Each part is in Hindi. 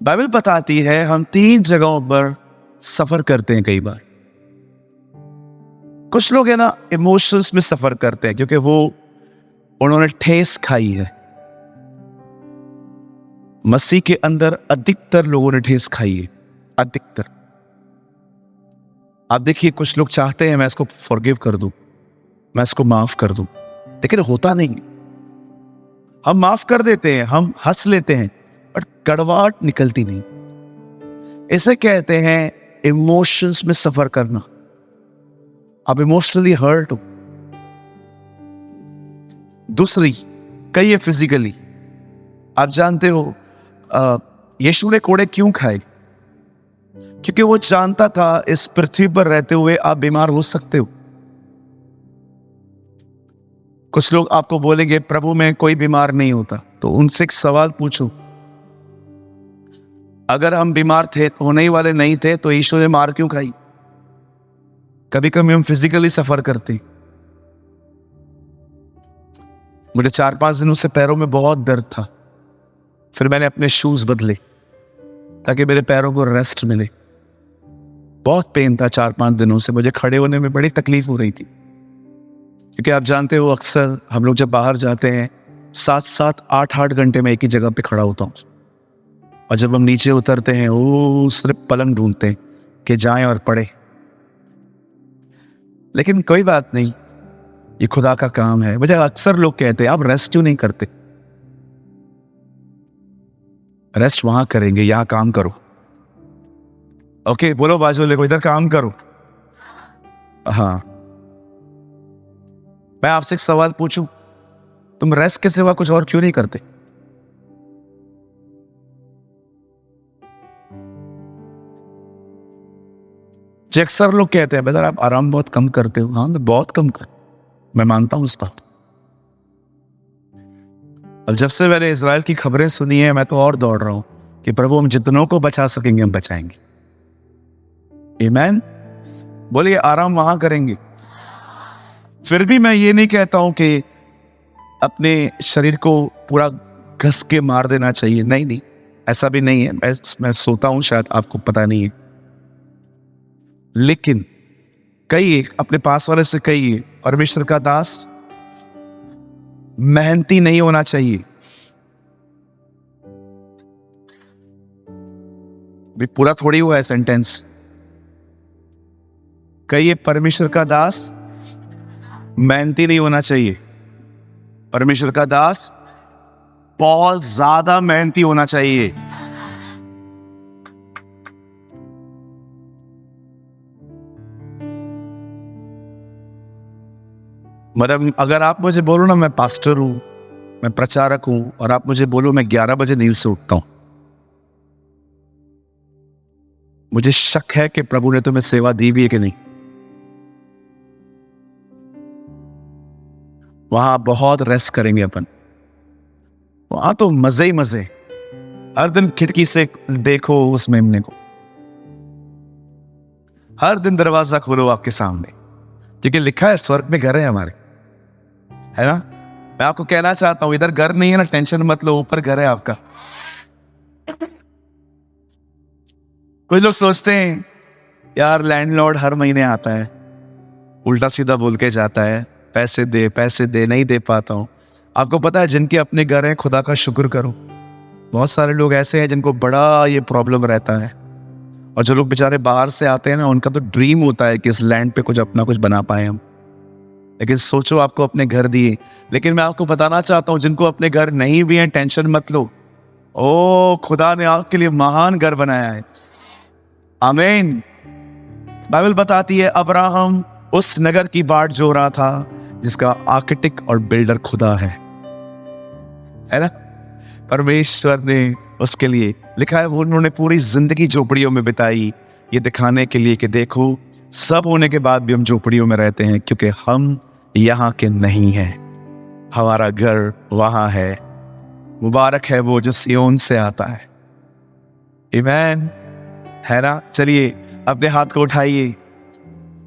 बाइबल बताती है हम 3 जगहों पर सफर करते हैं। कई बार कुछ लोग है ना इमोशंस में सफर करते हैं क्योंकि उन्होंने ठेस खाई है। मसीह के अंदर अधिकतर लोगों ने ठेस खाई है, अधिकतर। आप देखिए, कुछ लोग चाहते हैं मैं इसको फॉरगिव कर दूं, मैं इसको माफ कर दूं, लेकिन होता नहीं। हम माफ कर देते हैं, हम हंस लेते हैं, पर कड़वाहट निकलती नहीं। इसे कहते हैं इमोशंस में सफर करना। आप इमोशनली हर्ट हो। दूसरी कई है फिजिकली। आप जानते हो यीशु ने कोड़े क्यों खाए? क्योंकि वो जानता था इस पृथ्वी पर रहते हुए आप बीमार हो सकते हो। कुछ लोग आपको बोलेंगे प्रभु में कोई बीमार नहीं होता, तो उनसे एक सवाल पूछो, अगर हम बीमार थे, होने ही वाले नहीं थे, तो यीशु ने मार क्यों खाई? कभी कभी हम फिजिकली सफर करते। मुझे 4-5 दिनों से पैरों में बहुत दर्द था। फिर मैंने अपने शूज बदले ताकि मेरे पैरों को रेस्ट मिले। बहुत पेन था 4-5 दिनों से। मुझे खड़े होने में बड़ी तकलीफ हो रही थी, क्योंकि आप जानते हो अक्सर हम लोग जब बाहर जाते हैं 7-7, 8-8 घंटे में एक ही जगह पे खड़ा होता हूं, और जब हम नीचे उतरते हैं वो सिर्फ पलंग ढूंढते हैं कि जाएं और पड़े। लेकिन कोई बात नहीं, ये खुदा का काम है। मुझे अक्सर लोग कहते हैं आप रेस्ट क्यों नहीं करते? रेस्ट वहां करेंगे, यहां काम करो। ओके, बोलो बाजू वाले को, इधर काम करो। हाँ, मैं आपसे एक सवाल पूछूं, तुम रेस्ट के सिवा कुछ और क्यों नहीं करते? जो अक्सर लोग कहते हैं बेटा आप आराम बहुत कम करते हो। हाँ, मैं बहुत कम कर, मैं मानता हूं इस बात। अब जब से मैंने इजराइल की खबरें सुनी है, मैं तो और दौड़ रहा हूं कि प्रभु हम जितनों को बचा सकेंगे हम बचाएंगे। आमीन। बोलिए, आराम वहां करेंगे। फिर भी मैं ये नहीं कहता हूं कि अपने शरीर को पूरा घस के मार देना चाहिए। नहीं नहीं, ऐसा भी नहीं है। मैं सोता हूं, शायद आपको पता नहीं है। लेकिन कहिए, अपने पास वाले से कहिए, परमेश्वर का दास मेहनती नहीं होना चाहिए। भी पूरा थोड़ी हुआ है सेंटेंस। कहिए, परमेश्वर का दास मेहनती नहीं होना चाहिए। परमेश्वर का दास बहुत ज्यादा मेहनती होना चाहिए। मतलब अगर आप मुझे बोलो ना मैं पास्टर हूं, मैं प्रचारक हूं, और आप मुझे बोलो मैं 11 बजे नींद से उठता हूं, मुझे शक है कि प्रभु ने तुम्हें सेवा दी भी है कि नहीं। वहां बहुत रेस्ट करेंगे अपन। वहां तो मजे ही मजे। हर दिन खिड़की से देखो उस मेमने को, हर दिन दरवाजा खोलो आपके सामने, क्योंकि लिखा है स्वर्ग में घर है हमारे, है ना। मैं आपको कहना चाहता हूं, इधर घर नहीं है ना, टेंशन मत लो, ऊपर घर है आपका। कुछ लोग सोचते हैं यार लैंडलॉर्ड हर महीने आता है, उल्टा सीधा बोल के जाता है, पैसे दे पैसे दे, नहीं दे पाता हूं। आपको पता है जिनके अपने घर हैं, खुदा का शुक्र करो। बहुत सारे लोग ऐसे हैं जिनको बड़ा ये प्रॉब्लम रहता है, और जो लोग बेचारे बाहर से आते हैं ना, उनका तो ड्रीम होता है कि इस लैंड पे कुछ अपना कुछ बना पाए हम। लेकिन सोचो, आपको अपने घर दिए। लेकिन मैं आपको बताना चाहता हूं, जिनको अपने घर नहीं भी हैं, टेंशन मत लो। ओ, खुदा ने आपके लिए महान घर बनाया है। आमीन। बाइबल बताती है अब्राहम उस नगर की बाट जो रहा था जिसका आर्किटेक्ट और बिल्डर खुदा है ना। परमेश्वर ने उसके लिए लिखा है, उन्होंने पूरी जिंदगी झोपड़ियों में बिताई, ये दिखाने के लिए कि देखो सब होने के बाद भी हम झोपड़ियों में रहते हैं, क्योंकि हम यहां के नहीं हैं, हमारा घर वहां है। मुबारक है वो जो सियोन से आता है। आमीन, है ना। चलिए अपने हाथ को उठाइए,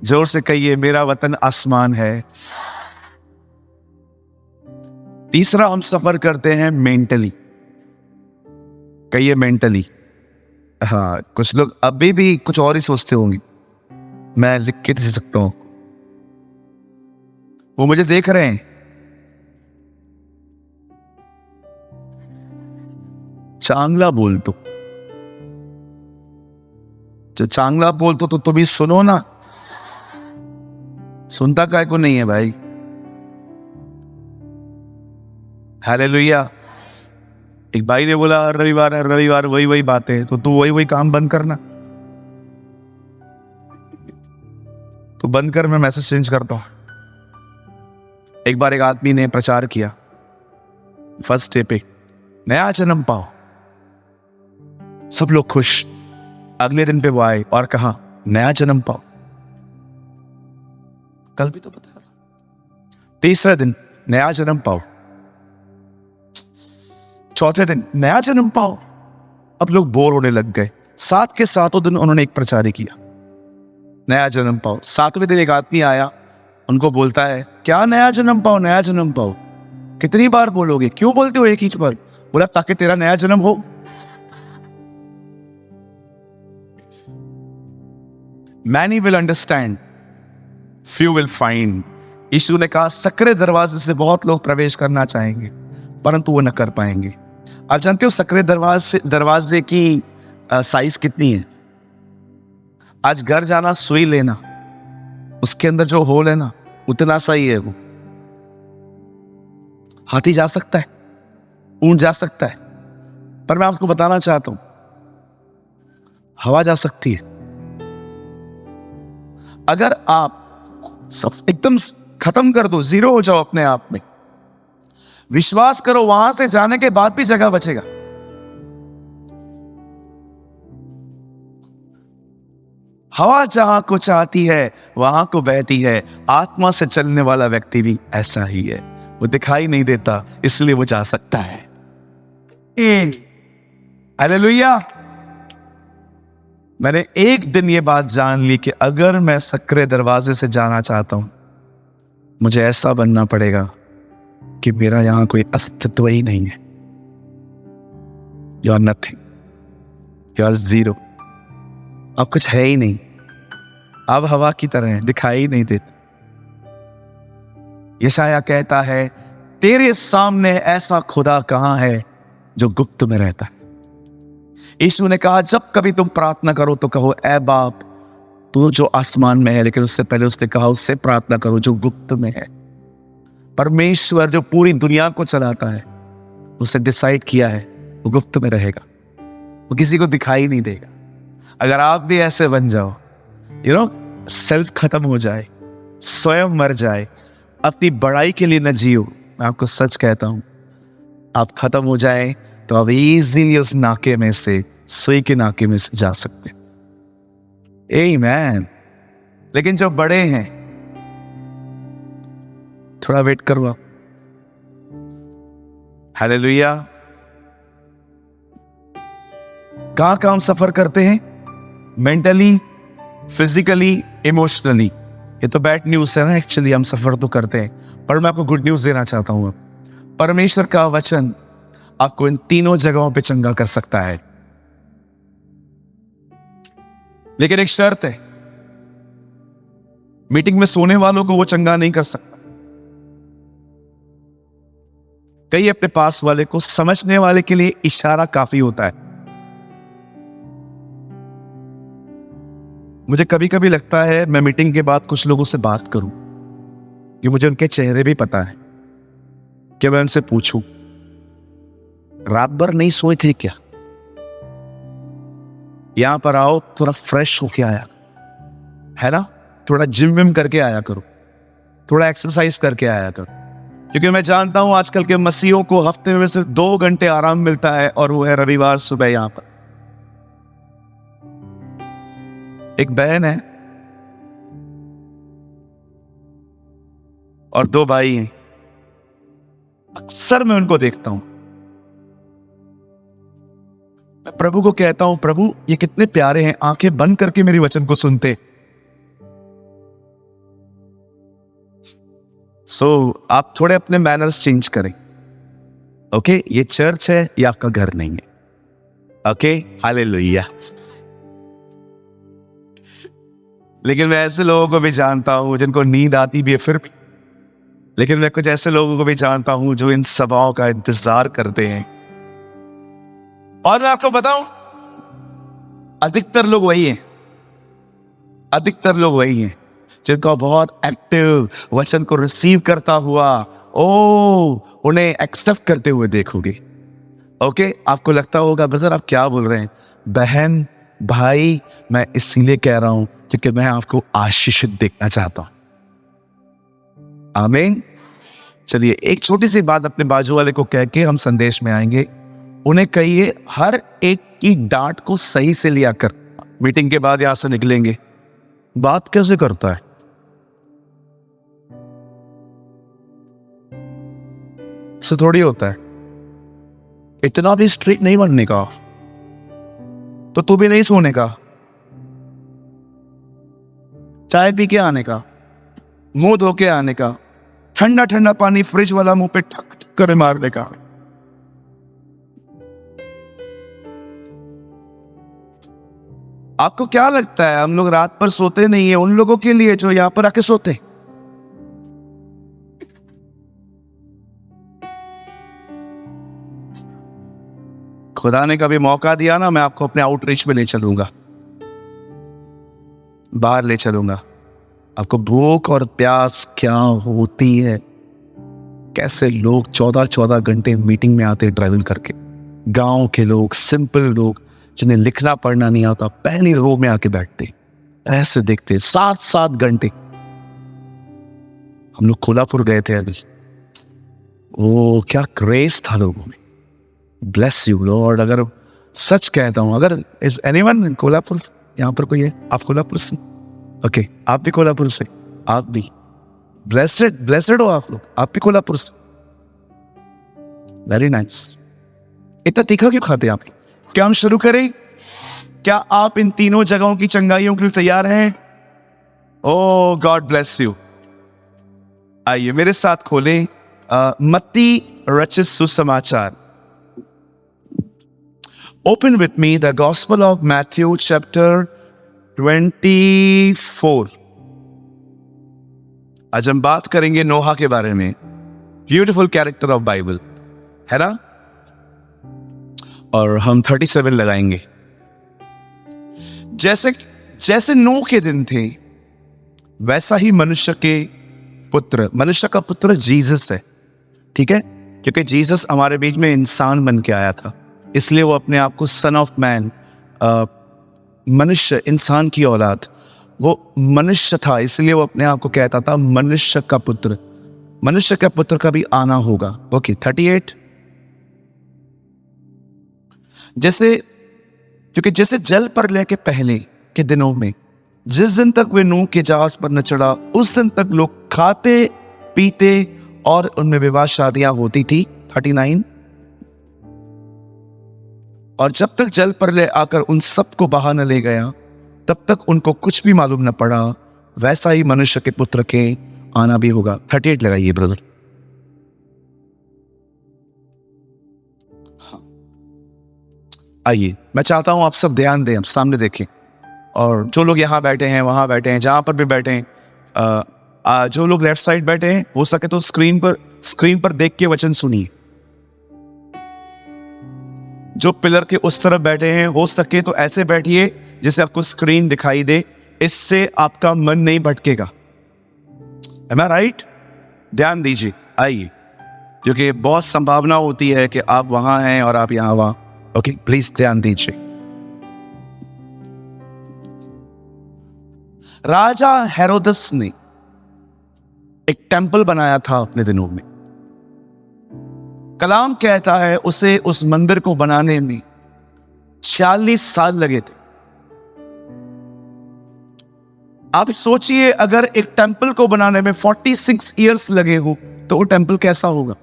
जोर से कहिए, मेरा वतन आसमान है। तीसरा हम सफर करते हैं मेंटली। कहिए मेंटली। हाँ, कुछ लोग अभी भी कुछ और ही सोचते होंगे, मैं लिख के दे सकता हूँ। वो मुझे देख रहे हैं। चांगला बोल तो, जो चांगला बोल तो तुम भी सुनो ना। सुनता काय को नहीं है भाई। हालेलुया। एक भाई ने बोला हर रविवार वही वही बातें, तो तू वही वही काम बंद करना। तो बंद कर, मैं मैसेज चेंज करता हूं। एक बार एक आदमी ने प्रचार किया फर्स्ट डे पे, नया जन्म पाओ। सब लोग खुश। अगले दिन पे वो आए और कहा नया जन्म पाओ। कल भी तो बताया था। तीसरा दिन नया जन्म पाओ। चौथे दिन नया जन्म पाओ। अब लोग बोर होने लग गए। सात के सातों दिन उन्होंने एक प्रचार किया, नया जन्म पाओ। सातवें दिन एक आदमी आया, उनको बोलता है क्या नया जन्म पाओ, नया जन्म पाओ? कितनी बार बोलोगे, क्यों बोलते हो एक ही बार? बोला ताकि तेरा नया जन्म हो। Many will understand, few will find। यीशु ने कहा सकरे दरवाजे से बहुत लोग प्रवेश करना चाहेंगे, परंतु वो न कर पाएंगे। आप जानते हो सकरे दरवाजे की साइज कितनी है? आज घर जाना, सुई लेना, उसके अंदर जो होल है ना, उतना सा ही है वो। हाथी जा सकता है, ऊंट जा सकता है, पर मैं आपको बताना चाहता हूं हवा जा सकती है। अगर आप सब एकदम खत्म कर दो, जीरो हो जाओ अपने आप में, विश्वास करो वहां से जाने के बाद भी जगह बचेगा। हवा जहां को चाहती है वहां को बहती है। आत्मा से चलने वाला व्यक्ति भी ऐसा ही है। वो दिखाई नहीं देता, इसलिए वो जा सकता है। हालेलुया। मैंने एक दिन ये बात जान ली कि अगर मैं सकरे दरवाजे से जाना चाहता हूं, मुझे ऐसा बनना पड़ेगा कि मेरा यहां कोई अस्तित्व ही नहीं है। You are nothing, you are zero. अब कुछ है ही नहीं। अब हवा की तरह है, दिखाई नहीं देता। यशाया कहता है तेरे सामने ऐसा खुदा कहां है जो गुप्त में रहता है। यीशु ने कहा जब कभी तुम प्रार्थना करो तो कहो ऐ बाप तू जो आसमान में है, लेकिन उससे पहले उसने कहा उससे प्रार्थना करो जो गुप्त में है। परमेश्वर जो पूरी दुनिया को चलाता है, उसे डिसाइड किया है वो गुप्त में रहेगा, वो किसी को दिखाई नहीं देगा। अगर आप भी ऐसे बन जाओ, सेल्फ खत्म हो जाए, स्वयं मर जाए, अपनी बड़ाई के लिए न जियो, मैं आपको सच कहता हूं आप खत्म हो जाए तो आप इजीली उस नाके में से, सुई के नाके में से जा सकते। आमीन। लेकिन जो बड़े हैं थोड़ा वेट करो आप। हालेलुया। कहां हम सफर करते हैं? Mentally, physically, emotionally. ये तो बैड न्यूज है ना, एक्चुअली हम सफर तो करते हैं, पर मैं आपको गुड न्यूज देना चाहता हूं। परमेश्वर का वचन आपको इन तीनों जगहों पे चंगा कर सकता है, लेकिन एक शर्त है, मीटिंग में सोने वालों को वो चंगा नहीं कर सकता। कई अपने पास वाले को समझने वाले के लिए इशारा काफी होता है। मुझे कभी कभी लगता है मैं मीटिंग के बाद कुछ लोगों से बात करूं कि मुझे उनके चेहरे भी पता है, कि मैं उनसे पूछूं रात भर नहीं सोए थे क्या? यहां पर आओ थोड़ा फ्रेश होके आया, है ना, थोड़ा जिम विम करके आया करो, थोड़ा एक्सरसाइज करके आया करो। क्योंकि मैं जानता हूं आजकल के मसीहों को हफ्ते में सिर्फ 2 घंटे आराम मिलता है, और वो है रविवार सुबह। यहां पर एक बहन है और 2 भाई हैं। अक्सर मैं उनको देखता हूं, मैं प्रभु को कहता हूं प्रभु ये कितने प्यारे हैं, आंखें बंद करके मेरी वचन को सुनते। आप थोड़े अपने मैनर्स चेंज करें। ओके, ये चर्च है, ये आपका घर नहीं है। Okay, hallelujah. लेकिन मैं ऐसे लोगों को भी जानता हूं जिनको नींद आती भी है फिर भी, लेकिन मैं कुछ ऐसे लोगों को भी जानता हूं जो इन सभाओं का इंतजार करते हैं। और मैं आपको बताऊं, अधिकतर लोग वही हैं जिनका बहुत एक्टिव वचन को रिसीव करता हुआ उन्हें एक्सेप्ट करते हुए देखोगे। ओके, आपको लगता होगा ब्रदर आप क्या बोल रहे हैं? बहन भाई, मैं इसीलिए कह रहा हूं क्योंकि मैं आपको आशीषित देखना चाहता हूं। आमीन। चलिए, एक छोटी सी बात अपने बाजू वाले को कह के हम संदेश में आएंगे। उन्हें कहिए हर एक की डांट को सही से लिया कर। मीटिंग के बाद यहां से निकलेंगे, बात कैसे करता है? से थोड़ी होता है। इतना भी स्ट्रिक्ट नहीं बनने का, तो तू भी नहीं सोने का, चाय पी के आने का, मुंह धो के आने का, ठंडा ठंडा पानी फ्रिज वाला मुंह पे ठक ठक कर मारने का। आपको क्या लगता है हम लोग रात पर सोते नहीं है उन लोगों के लिए जो यहां पर आके सोते? खुदा ने कभी मौका दिया ना, मैं आपको अपने आउटरीच में ले चलूंगा, बाहर ले चलूंगा। आपको भूख और प्यास क्या होती है, कैसे लोग 14-14 घंटे मीटिंग में आते ट्रैवल करके। गांव के लोग, सिंपल लोग जिन्हें लिखना पढ़ना नहीं आता, पहली रो में आके बैठते, ऐसे देखते 7-7 घंटे। हम लोग कोल्हापुर गए थे अभी, क्या क्रेज था लोगों में। Bless you Lord. अगर सच कहता हूं, अगर इज एनीवन कोल्हापुर, यहां पर कोई है? आप कोल्हापुर से? ओके, आप भी कोल्हापुर से? आप भी ब्लेसेड हो आप लोग, आप भी कोल्हापुर से। Very nice. इतना तीखा क्यों खाते हैं आप? क्या हम शुरू करें? क्या आप इन तीनों जगहों की चंगाइयों के लिए तैयार हैं? ओ गॉड ब्लेस यू। आइए मेरे साथ खोलें मत्ती रचित सुसमाचार। Open with me the Gospel of Matthew chapter 24. आज हम बात करेंगे नोहा के बारे में। ब्यूटीफुल कैरेक्टर ऑफ बाइबल, है ना? और हम 37 लगाएंगे। जैसे नूह के दिन थे, वैसा ही मनुष्य का पुत्र जीसस है। ठीक है, क्योंकि जीसस हमारे बीच में इंसान बन के आया था, इसलिए वो अपने आप को सन ऑफ मैन, मनुष्य, इंसान की औलाद, वो मनुष्य था, इसलिए वो अपने आप को कहता था मनुष्य का पुत्र। मनुष्य का पुत्र का भी आना होगा। ओके, 38। क्योंकि जैसे जल प्रलय के पहले के दिनों में जिस दिन तक वे नूह के जहाज पर न चढ़ा, उस दिन तक लोग खाते पीते और उनमें विवाह शादियां होती थी। 39। और जब तक जल प्रलय आकर उन सबको बहा न ले गया, तब तक उनको कुछ भी मालूम न पड़ा। वैसा ही मनुष्य के पुत्र के आना भी होगा। 38 लगाइए ब्रदर। हाँ, आइए, मैं चाहता हूं आप सब ध्यान दें, आप सामने देखें, और जो लोग यहां बैठे हैं, वहां बैठे हैं, जहां पर भी बैठे हैं, जो लोग लेफ्ट साइड बैठे हैं, हो सके तो स्क्रीन पर देख के वचन सुनिए। जो पिलर के उस तरफ बैठे हैं, हो सके तो ऐसे बैठिए जिससे आपको स्क्रीन दिखाई दे, इससे आपका मन नहीं भटकेगा। Am I right? ध्यान दीजिए। आइए, क्योंकि बहुत संभावना होती है कि आप वहां हैं और आप यहां वहां। ओके, प्लीज ध्यान दीजिए। राजा हेरोदस ने एक टेंपल बनाया था अपने दिनों में। कलाम कहता है उसे, उस मंदिर को बनाने में 46 साल लगे थे। आप सोचिए, अगर एक टेंपल को बनाने में 46 इयर्स लगे हो तो वो टेंपल कैसा होगा?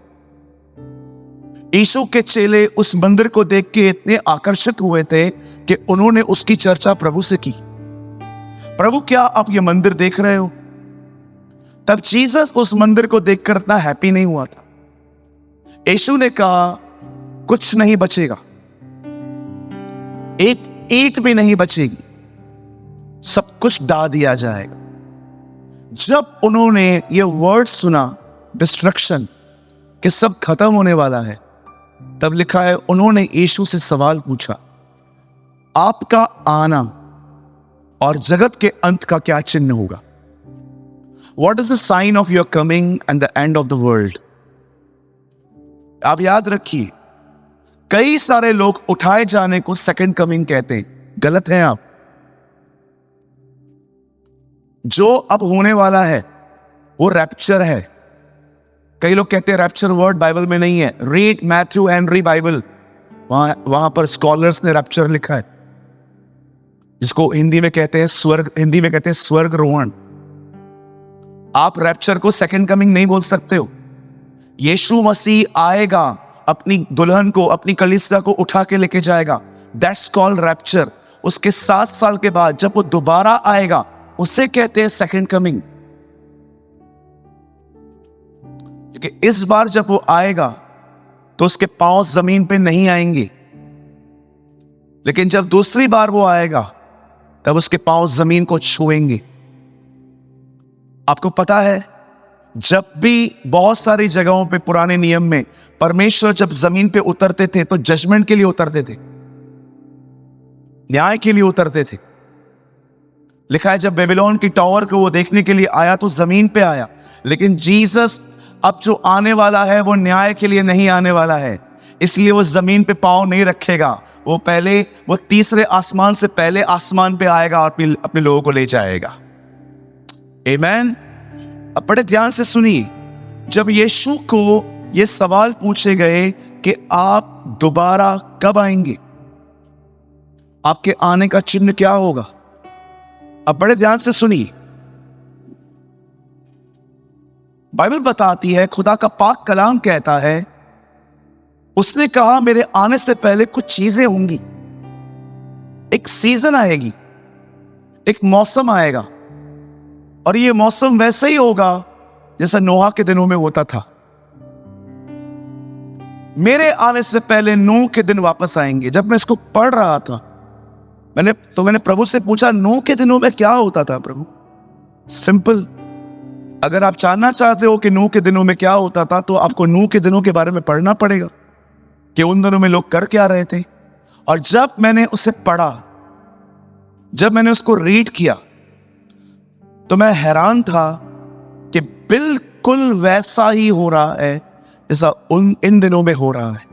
यीशु के चेले उस मंदिर को देख के इतने आकर्षित हुए थे कि उन्होंने उसकी चर्चा प्रभु से की। प्रभु, क्या आप ये मंदिर देख रहे हो? तब जीसस उस मंदिर को देखकर इतना हैप्पी नहीं हुआ था। यीशु ने कहा कुछ नहीं बचेगा, एक ईंट भी नहीं बचेगी, सब कुछ ढा दिया जाएगा। जब उन्होंने ये वर्ड सुना डिस्ट्रक्शन कि सब खत्म होने वाला है, तब लिखा है उन्होंने यीशु से सवाल पूछा, आपका आना और जगत के अंत का क्या चिन्ह होगा? What is the sign of your coming and the end of the world? आप याद रखिए, कई सारे लोग उठाए जाने को सेकंड कमिंग कहते हैं। गलत हैं आप। जो अब होने वाला है वो रैप्चर है। कई लोग कहते हैं रैप्चर वर्ड बाइबल में नहीं है। रीड मैथ्यू हेनरी बाइबल, वहां पर स्कॉलर्स ने रैप्चर लिखा है, जिसको हिंदी में कहते हैं स्वर्ग रोहण। आप रैप्चर को सेकंड कमिंग नहीं बोल सकते हो। यीशु मसीह आएगा, अपनी दुल्हन को, अपनी कलीसिया को उठा के लेके जाएगा। That's called rapture. उसके 7 साल के बाद जब वो दोबारा आएगा, उसे कहते हैं सेकंड कमिंग। क्योंकि इस बार जब वो आएगा तो उसके पांव जमीन पे नहीं आएंगे, लेकिन जब दूसरी बार वो आएगा तब उसके पांव जमीन को छुएंगे। आपको पता है, जब भी बहुत सारी जगहों पे पुराने नियम में परमेश्वर जब जमीन पे उतरते थे तो जजमेंट के लिए उतरते थे, न्याय के लिए उतरते थे। लिखा है जब बेबीलोन की टावर को वो देखने के लिए आया तो जमीन पे आया, लेकिन जीसस अब जो आने वाला है वो न्याय के लिए नहीं आने वाला है, इसलिए वो जमीन पे पांव नहीं रखेगा। वो तीसरे आसमान से पहले आसमान पे आएगा और अपने लोगों को ले जाएगा। आमीन। अब बड़े ध्यान से सुनिए, जब यीशु को ये सवाल पूछे गए कि आप दोबारा कब आएंगे, आपके आने का चिन्ह क्या होगा, अब बड़े ध्यान से सुनिए। बाइबल बताती है, खुदा का पाक कलाम कहता है, उसने कहा मेरे आने से पहले कुछ चीजें होंगी। एक सीजन आएगी, एक मौसम आएगा, और ये मौसम वैसे ही होगा जैसा नोहा के दिनों में होता था। मेरे आने से पहले नूह के दिन वापस आएंगे। जब मैं इसको पढ़ रहा था, मैंने प्रभु से पूछा, नूह के दिनों में क्या होता था प्रभु? सिंपल, अगर आप जानना चाहते हो कि नूह के दिनों में क्या होता था, तो आपको नूह के दिनों के बारे में पढ़ना पड़ेगा कि उन दिनों में लोग कर क्या रहे थे। और जब मैंने उसे पढ़ा, जब मैंने उसको रीड किया, तो मैं हैरान था कि बिल्कुल वैसा ही हो रहा है जैसा इन दिनों में हो रहा है।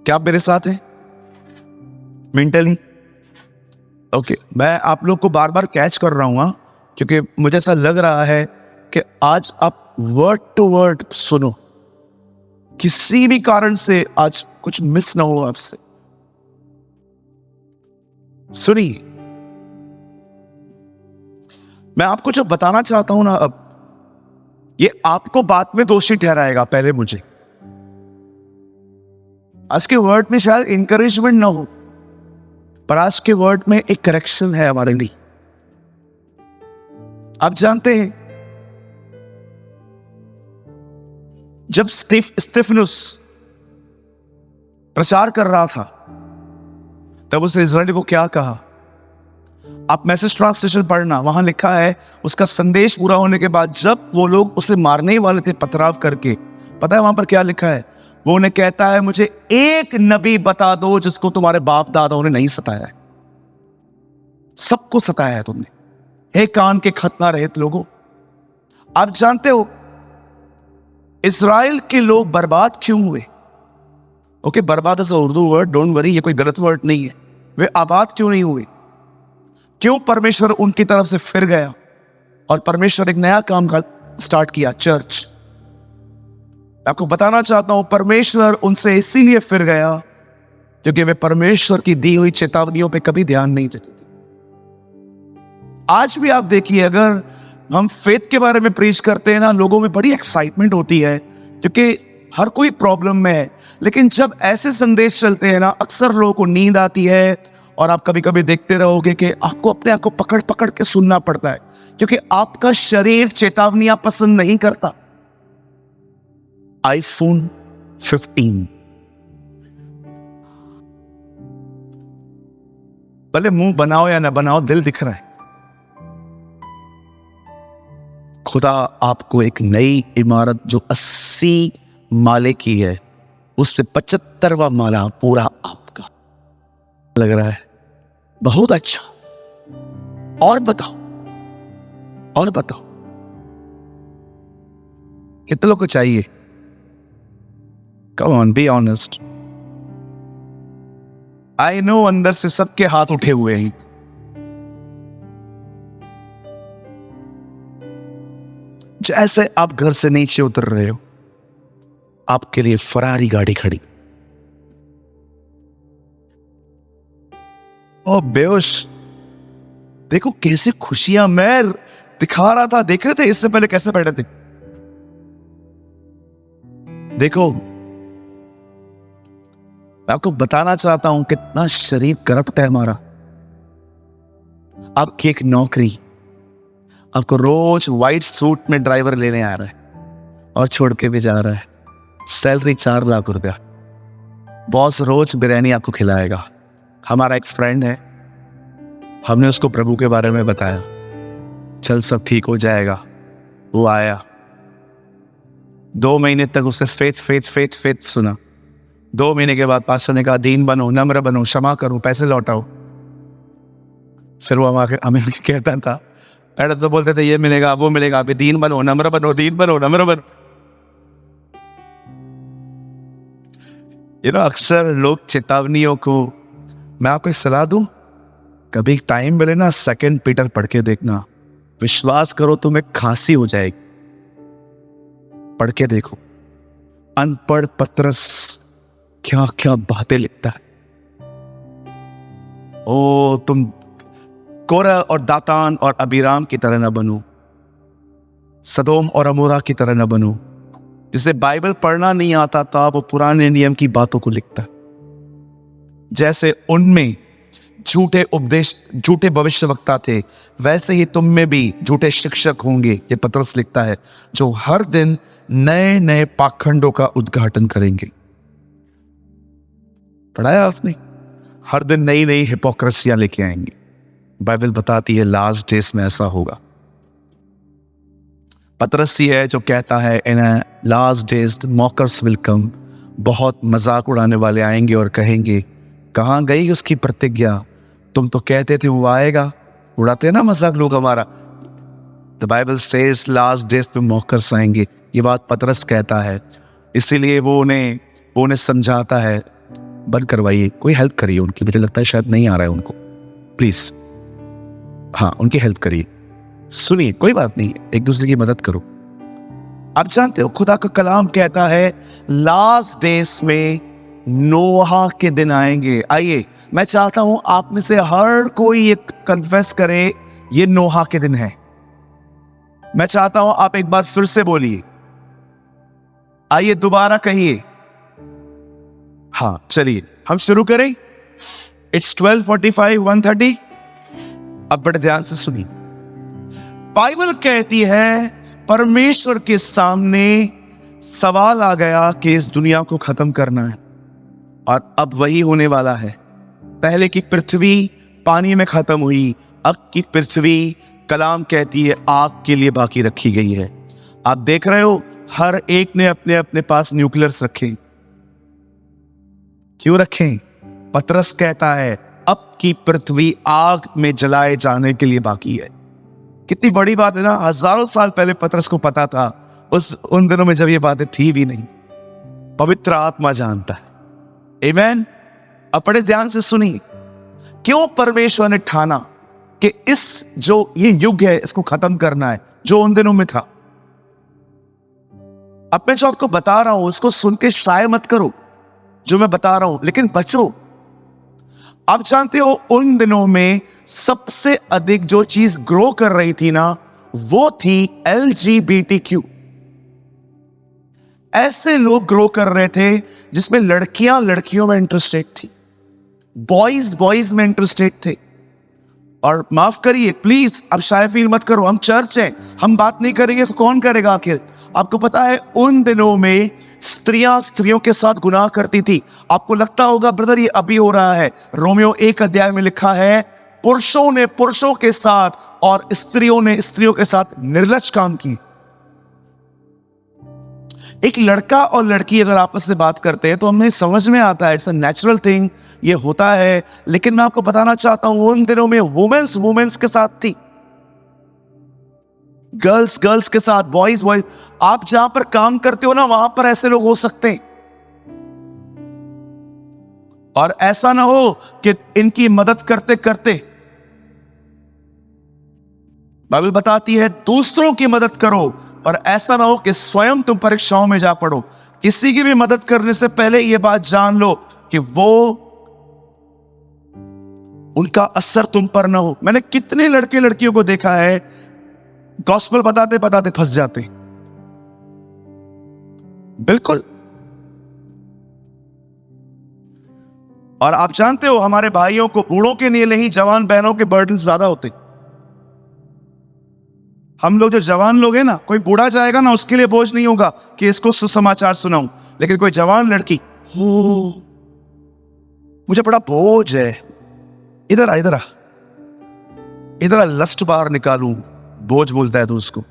क्या आप मेरे साथ हैं मेंटली? ओके, मैं आप लोग को बार बार कैच कर रहा हूं, क्योंकि मुझे ऐसा लग रहा है कि आज आप वर्ड टू वर्ड सुनो, किसी भी कारण से आज कुछ मिस ना हो आपसे। सुनिए, मैं आपको जो बताना चाहता हूं ना, अब ये आपको बाद में दोषी ठहराएगा, पहले मुझे। आज के वर्ड में शायद इंकरेजमेंट ना हो, पर आज के वर्ड में एक करेक्शन है हमारे लिए। आप जानते हैं, जब स्तिफनुस प्रचार कर रहा था, तब उसने इस्राएल को क्या कहा? आप मैसेज ट्रांसलेशन पढ़ना, वहां लिखा है, उसका संदेश पूरा होने के बाद जब वो लोग उसे मारने वाले थे पथराव करके, पता है वहां पर क्या लिखा है? वो उन्हें कहता है, मुझे एक नबी बता दो जिसको तुम्हारे बाप दादाओं ने नहीं सताया है। सबको सताया है तुमने, हे कान के खतना रहित लोगों। आप जानते हो इस्राएल के लोग बर्बाद क्यों हुए? ओके, बर्बाद is Urdu word, don't worry, ये कोई गलत वर्ड नहीं है। वे आबाद क्यों नहीं हुए? क्यों परमेश्वर उनकी तरफ से फिर गया और परमेश्वर एक नया काम का स्टार्ट किया, चर्च। आपको बताना चाहता हूं, परमेश्वर उनसे इसीलिए फिर गया क्योंकि वे परमेश्वर की दी हुई चेतावनियों पे कभी ध्यान नहीं देते थे। आज भी आप देखिए, अगर हम फेथ के बारे में प्रीच करते हैं ना, लोगों में बड़ी एक्साइटमेंट होती है क्योंकि हर कोई प्रॉब्लम में है। लेकिन जब ऐसे संदेश चलते हैं ना, अक्सर लोगों को नींद आती है, और आप कभी कभी देखते रहोगे कि आपको अपने आप को पकड़ पकड़ के सुनना पड़ता है, क्योंकि आपका शरीर चेतावनियां पसंद नहीं करता। iPhone 15, भले मुंह बनाओ या ना बनाओ, दिल दिख रहा है। खुदा आपको एक नई इमारत जो 80 माले की है, उससे 75वां माला पूरा आपका लग रहा है। बहुत अच्छा। और बताओ, और बताओ, कितने लोग को चाहिए? Come on, be honest. I know अंदर से सबके हाथ उठे हुए हैं। जैसे आप घर से नीचे उतर रहे हो, आपके लिए फरारी गाड़ी खड़ी। ओ बेहोश, देखो कैसी खुशियां मैं दिखा रहा था। देख रहे थे इससे पहले कैसे बैठे थे? देखो, मैं आपको बताना चाहता हूं कितना शरीर करप्ट है हमारा। आपकी एक नौकरी, आपको रोज व्हाइट सूट में ड्राइवर लेने आ रहा है और छोड़ के भी जा रहा है। सैलरी 4 लाख रुपया। बॉस रोज बिरयानी आपको खिलाएगा। हमारा एक फ्रेंड है, हमने उसको प्रभु के बारे में बताया, चल सब ठीक हो जाएगा। वो आया, 2 महीने तक उससे फेथ फेथ फेथ फेथ सुना। 2 महीने के बाद पास्टर ने कहा, दीन बनो, नम्र बनो, क्षमा करो, पैसे लौटाओ। फिर वो हमें कहता था, पहले तो बोलते थे ये मिलेगा वो मिलेगा, अभी दीन बनो, नम्र बनो, दीन बनो, नम्र बनो। अक्सर लोग चेतावनियों को, मैं आपको एक सलाह दूं, कभी टाइम मिले ना, 2 पीटर पढ़ के देखना। विश्वास करो तुम्हें खांसी हो जाएगी। पढ़ के देखो, अनपढ़ पतरस क्या क्या बातें लिखता है। ओ तुम कोरह और दातान और अबीराम की तरह न बनो, सदोम और अमोरा की तरह न बनो। जिसे बाइबल पढ़ना नहीं आता था, वो पुराने नियम की बातों को लिखता। जैसे उनमें झूठे उपदेश, झूठे भविष्यवक्ता थे, वैसे ही तुम में भी झूठे शिक्षक होंगे, ये पतरस लिखता है, जो हर दिन नए नए पाखंडों का उद्घाटन करेंगे। पढ़ाया आपने? हर दिन नई नई हिपोक्रेसियां लेके आएंगे। बाइबल बताती है लास्ट डेज में ऐसा होगा। पतरस ही है जो कहता है, in last days mockers will come. बहुत मजाक उड़ाने वाले आएंगे और कहेंगे, कहां गई उसकी प्रतिज्ञा? तुम तो कहते थे वो आएगा। उड़ाते ना मजाक लोग हमारा। The Bible says last days में मॉकर्स आएंगे। ये बात पतरस कहता है, इसीलिए वो उन्हें समझाता है, बंद करवाइए, कोई हेल्प करिए उनकी। मुझे लगता है शायद नहीं आ रहा है उनको, प्लीज, हाँ उनकी हेल्प करिए। सुनिए, कोई बात नहीं, एक दूसरे की मदद करो। आप जानते हो खुदा का कलाम कहता है लास्ट डेज में नोहा के दिन आएंगे। आइए, मैं चाहता हूं आप में से हर कोई ये कन्फेस करे, ये नोहा के दिन है। मैं चाहता हूं आप एक बार फिर से बोलिए। आइए दोबारा कहिए। हाँ चलिए हम शुरू करें। इट्स 12:45, 1:30। अब बड़े ध्यान से सुनिए। बाइबल कहती है परमेश्वर के सामने सवाल आ गया कि इस दुनिया को खत्म करना है, और अब वही होने वाला है। पहले की पृथ्वी पानी में खत्म हुई, अब की पृथ्वी कलाम कहती है आग के लिए बाकी रखी गई है। आप देख रहे हो हर एक ने अपने अपने पास न्यूक्लियर्स रखे। क्यों रखें? पतरस कहता है अब की पृथ्वी आग में जलाए जाने के लिए बाकी है। कितनी बड़ी बात है ना। हजारों साल पहले पतरस को पता था, उन दिनों में जब ये बातें थी भी नहीं। पवित्र आत्मा जानता है। आमीन। अब बड़े ध्यान से सुनिए, क्यों परमेश्वर ने ठाना कि ये युग है इसको खत्म करना है, जो उन दिनों में था। अब मैं जो आपको बता रहा हूं उसको सुन के शाय मत करो जो मैं बता रहा हूं, लेकिन बचो। आप जानते हो उन दिनों में सबसे अधिक जो चीज ग्रो कर रही थी ना, वो थी LGBTQ। ऐसे लोग ग्रो कर रहे थे जिसमें लड़कियां लड़कियों में इंटरेस्टेड थी, बॉयज बॉयज में इंटरेस्टेड थे। और माफ करिए प्लीज, अब शायद फील मत करो, हम चर्च है, हम बात नहीं करेंगे तो कौन करेगा आखिर। आपको पता है उन दिनों में स्त्रियां स्त्रियों के साथ गुनाह करती थी। आपको लगता होगा ब्रदर ये अभी हो रहा है। रोमियो 1 अध्याय में लिखा है, पुरुषों ने पुरुषों के साथ और स्त्रियों ने स्त्रियों के साथ निर्लज्ज काम की। एक लड़का और लड़की अगर आपस में बात करते हैं तो हमें समझ में आता है, इट्स अ नेचुरल थिंग, ये होता है। लेकिन मैं आपको बताना चाहता हूं उन दिनों में वुमेन्स के साथ थी, गर्ल्स के साथ, बॉयज। आप जहां पर काम करते हो ना, वहां पर ऐसे लोग हो सकते हैं। और ऐसा ना हो कि इनकी मदद करते करते, बाइबल बताती है दूसरों की मदद करो, और ऐसा ना हो कि स्वयं तुम परीक्षाओं में जा पड़ो। किसी की भी मदद करने से पहले यह बात जान लो कि वो उनका असर तुम पर ना हो। मैंने कितने लड़के लड़कियों को देखा है गॉस्पेल बताते बताते फंस जाते। बिल्कुल। और आप जानते हो हमारे भाइयों को, बूढ़ों के लिए नहीं, जवान बहनों के बर्डन ज्यादा होते। हम लोग जो जवान लोग हैं ना, कोई बूढ़ा जाएगा ना उसके लिए बोझ नहीं होगा कि इसको सुसमाचार सुनाऊं, लेकिन कोई जवान लड़की, मुझे बड़ा बोझ है, इधर आ इधर आ इधर आ, लस्ट बाहर निकालूं, बोझ बोलता है तो उसको।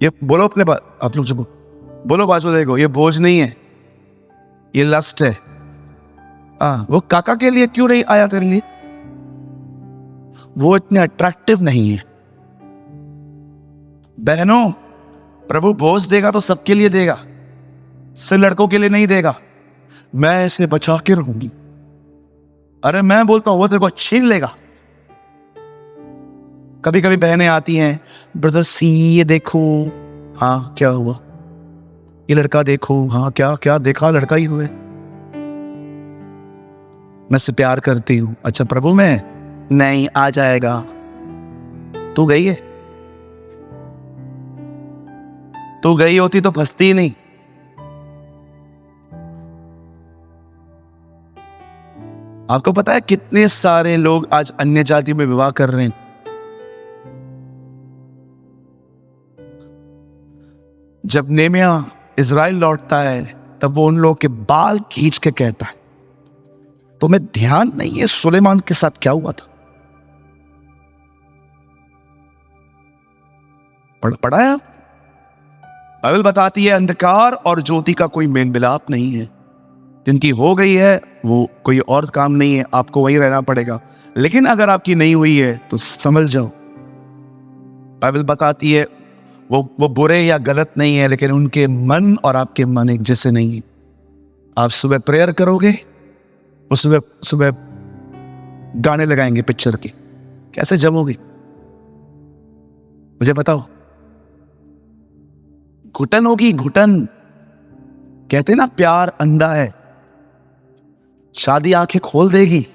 ये बोलो अपने आप लोग जो बोलो बाजू देखो, ये बोझ नहीं है, ये लस्ट है। वो काका के लिए क्यों नहीं आया तेरे लिए? वो इतने अट्रैक्टिव नहीं है। बहनों, प्रभु बोझ देगा तो सबके लिए देगा, सिर्फ लड़कों के लिए नहीं देगा। मैं इसे बचा के रहूंगी, अरे मैं बोलता हूं वो तेरे को छीन लेगा। कभी कभी बहनें आती हैं, ब्रदर सी ये देखो, हाँ क्या हुआ, ये लड़का देखो, हाँ क्या क्या देखा, लड़का ही हुए, मैं से प्यार करती हूं। अच्छा प्रभु मैं नहीं, आ जाएगा। तू गई है, तू गई होती तो फंसती ही नहीं। आपको पता है कितने सारे लोग आज अन्य जाति में विवाह कर रहे हैं? जब नेमिया इजराइल लौटता है तब वो उन लोगों के बाल खींच के कहता है, तुम्हें ध्यान नहीं है सुलेमान के साथ क्या हुआ था? पढ़ा है? बाइबल बताती है अंधकार और ज्योति का कोई मेल मिलाप नहीं है। जिनकी हो गई है वो कोई और काम नहीं है, आपको वही रहना पड़ेगा। लेकिन अगर आपकी नहीं हुई है तो समझ जाओ, बाइबल बताती है वो बुरे या गलत नहीं है, लेकिन उनके मन और आपके मन एक जैसे नहीं है। आप सुबह प्रेयर करोगे, वो सुबह सुबह गाने लगाएंगे पिक्चर के, कैसे जमोगे? मुझे बताओ। घुटन होगी, घुटन। कहते ना प्यार अंधा है, शादी आंखें खोल देगी।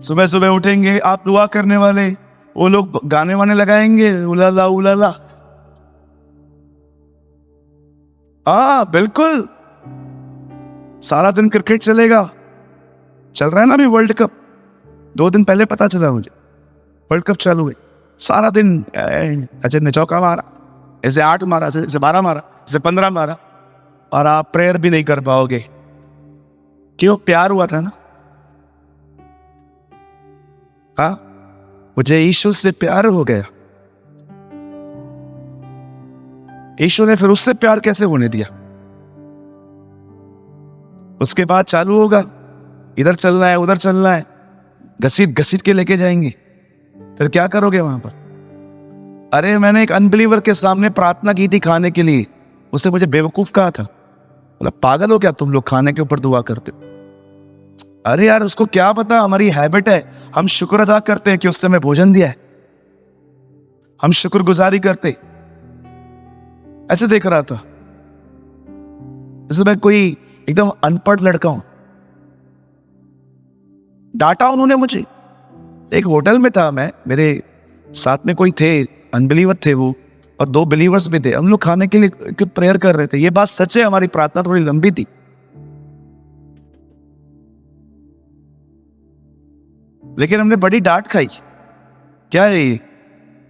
सुबह सुबह उठेंगे आप दुआ करने वाले, वो लोग गाने वाने लगाएंगे, उलाला उलाला। बिल्कुल। सारा दिन क्रिकेट चलेगा, चल रहा है ना अभी वर्ल्ड कप। 2 दिन पहले पता चला मुझे, वर्ल्ड कप चालू है। सारा दिन अजय ने चौका मारा, ऐसे 8 मारा, ऐसे 12 मारा, ऐसे 15 मारा, और आप प्रेयर भी नहीं कर पाओगे। क्यों? प्यार हुआ था ना। मुझे यीशु से प्यार हो गया। यीशु ने फिर उससे प्यार कैसे होने दिया? उसके बाद चालू होगा, इधर चलना है उधर चलना है, घसीट घसीट के लेके जाएंगे। फिर क्या करोगे वहां पर? अरे मैंने एक अनबिलीवर के सामने प्रार्थना की थी खाने के लिए, उसने मुझे बेवकूफ कहा था। बोला पागल हो क्या तुम लोग, खाने के ऊपर दुआ करते हो? अरे यार उसको क्या पता, हमारी हैबिट है, हम शुक्र अदा करते हैं कि उसने हमें भोजन दिया है, हम शुक्रगुजारी करते। ऐसे देख रहा था जैसे मैं कोई एकदम अनपढ़ लड़का हूं। डांटा उन्होंने मुझे। एक होटल में था मैं, मेरे साथ में कोई थे, अनबिलीवर थे वो, और 2 बिलीवर्स भी थे। हम लोग खाने के लिए प्रेयर कर रहे थे। ये बात सच है, हमारी प्रार्थना थोड़ी लंबी थी। लेकिन हमने बड़ी डांट खाई। क्या है ये?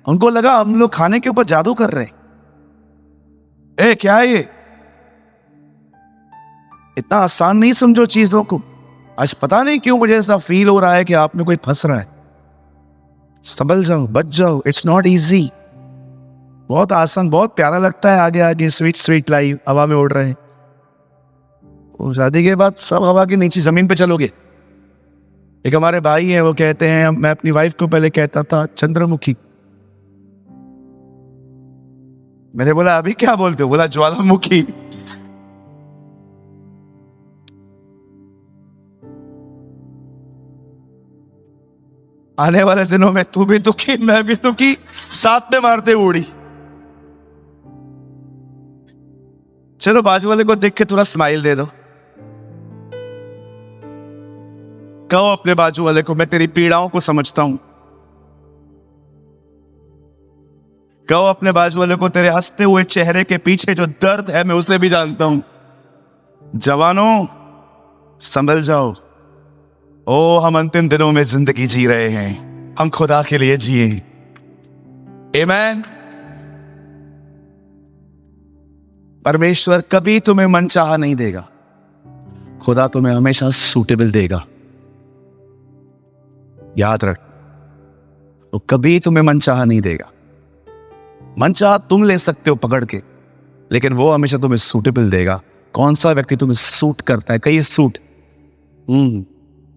उनको लगा हम लोग खाने के ऊपर जादू कर रहे हैं। क्या है ये? इतना आसान नहीं समझो चीजों को। आज पता नहीं क्यों मुझे ऐसा फील हो रहा है कि आप में कोई फंस रहा है। संभल जाओ, बच जाओ। It's not easy. बहुत आसान, बहुत प्यारा लगता है। आगे आगे स्वीट स्वीट लाइफ, हवा में उड़ रहे हैं। और शादी के बाद सब हवा के नीचे जमीन पे चलोगे। एक हमारे भाई हैं, वो कहते हैं, मैं अपनी वाइफ को पहले कहता था चंद्रमुखी। मैंने बोला अभी क्या बोलते हो? बोला ज्वालामुखी। आने वाले दिनों में तू भी दुखी, मैं भी दुखी, साथ में मारते उड़ी। चलो बाजू वाले को देख के थोड़ा स्माइल दे दो। कहो अपने बाजू वाले को, मैं तेरी पीड़ाओं को समझता हूं। कहो अपने बाजू वाले को, तेरे हंसते हुए चेहरे के पीछे जो दर्द है मैं उसे भी जानता हूं। जवानों संभल जाओ। ओ, हम अंतिम दिनों में जिंदगी जी रहे हैं, हम खुदा के लिए जिए। आमीन। परमेश्वर कभी तुम्हें मनचाहा नहीं देगा। खुदा तुम्हें हमेशा सूटेबल देगा, याद रख। वो कभी तुम्हें मनचाहा नहीं देगा। मनचाहा तुम ले सकते हो पकड़ के, लेकिन वो हमेशा तुम्हें सूटेबल देगा। कौन सा व्यक्ति तुम्हें सूट करता है? कई सूट।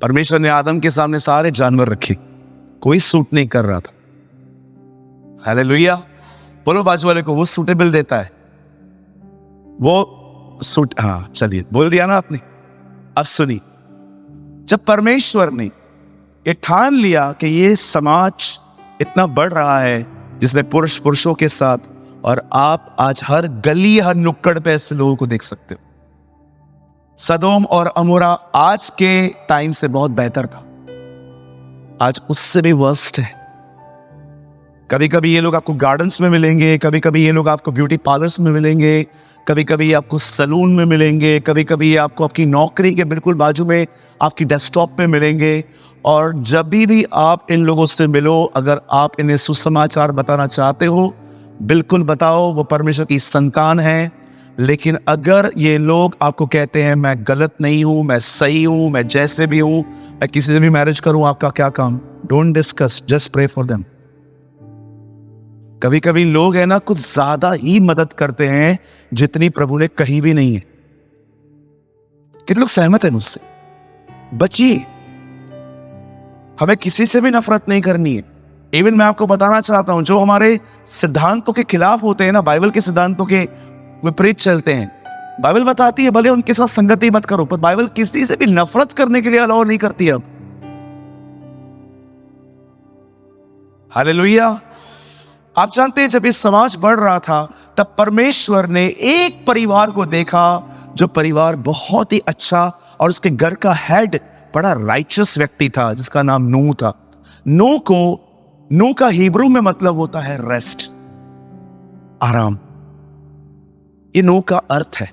परमेश्वर ने आदम के सामने सारे जानवर रखे, कोई सूट नहीं कर रहा था। हालेलुया। बोलो बाजू वाले को, वो सूटेबल देता है। वो सूट, हाँ चलिए बोल दिया ना आपने। अब सुनिए, जब परमेश्वर ने ये ठान लिया कि ये समाज इतना बढ़ रहा है जिसमें पुरुष पुरुषों के साथ, और आप आज हर गली हर नुक्कड़ पे ऐसे लोगों को देख सकते हो। सदोम और अमोरा आज के टाइम से बहुत बेहतर था, आज उससे भी वर्स्ट है। कभी कभी ये लोग आपको गार्डन्स में मिलेंगे, कभी कभी ये लोग आपको ब्यूटी पार्लर्स में मिलेंगे, कभी कभी आपको सलून में मिलेंगे, कभी कभी ये आपको आपकी नौकरी के बिल्कुल बाजू में आपकी डेस्कटॉप पे मिलेंगे। और जब भी आप इन लोगों से मिलो, अगर आप इन्हें सुसमाचार बताना चाहते हो, बिल्कुल बताओ, वो परमेश्वर की संतान है। लेकिन अगर ये लोग आपको कहते हैं मैं गलत नहीं हूं, मैं सही हूं, मैं जैसे भी हूं, मैं किसी से भी मैरिज करूं, आपका क्या काम? Don't discuss, just pray for them. कभी कभी लोग है ना, कुछ ज्यादा ही मदद करते हैं जितनी प्रभु ने कही भी नहीं है। कितने लोग सहमत है मुझसे? बचिए, हमें किसी से भी नफरत नहीं करनी है। इवन मैं आपको बताना चाहता हूं, जो हमारे सिद्धांतों के खिलाफ होते हैं ना, बाइबल के सिद्धांतों के विपरीत चलते हैं, बाइबल बताती है भले उनके साथ संगति मत करो, पर बाइबल किसी से भी नफरत करने के लिए अलाउ नहीं करती। अब हालेलुया। आप जानते हैं, जब ये समाज बढ़ रहा था, तब परमेश्वर ने एक परिवार को देखा, जो परिवार बहुत ही अच्छा, और उसके घर का हेड बड़ा राइचस व्यक्ति था, जिसका नाम नूह था। नूह का हिब्रू में मतलब होता है रेस्ट, आराम। ये नूह का अर्थ है।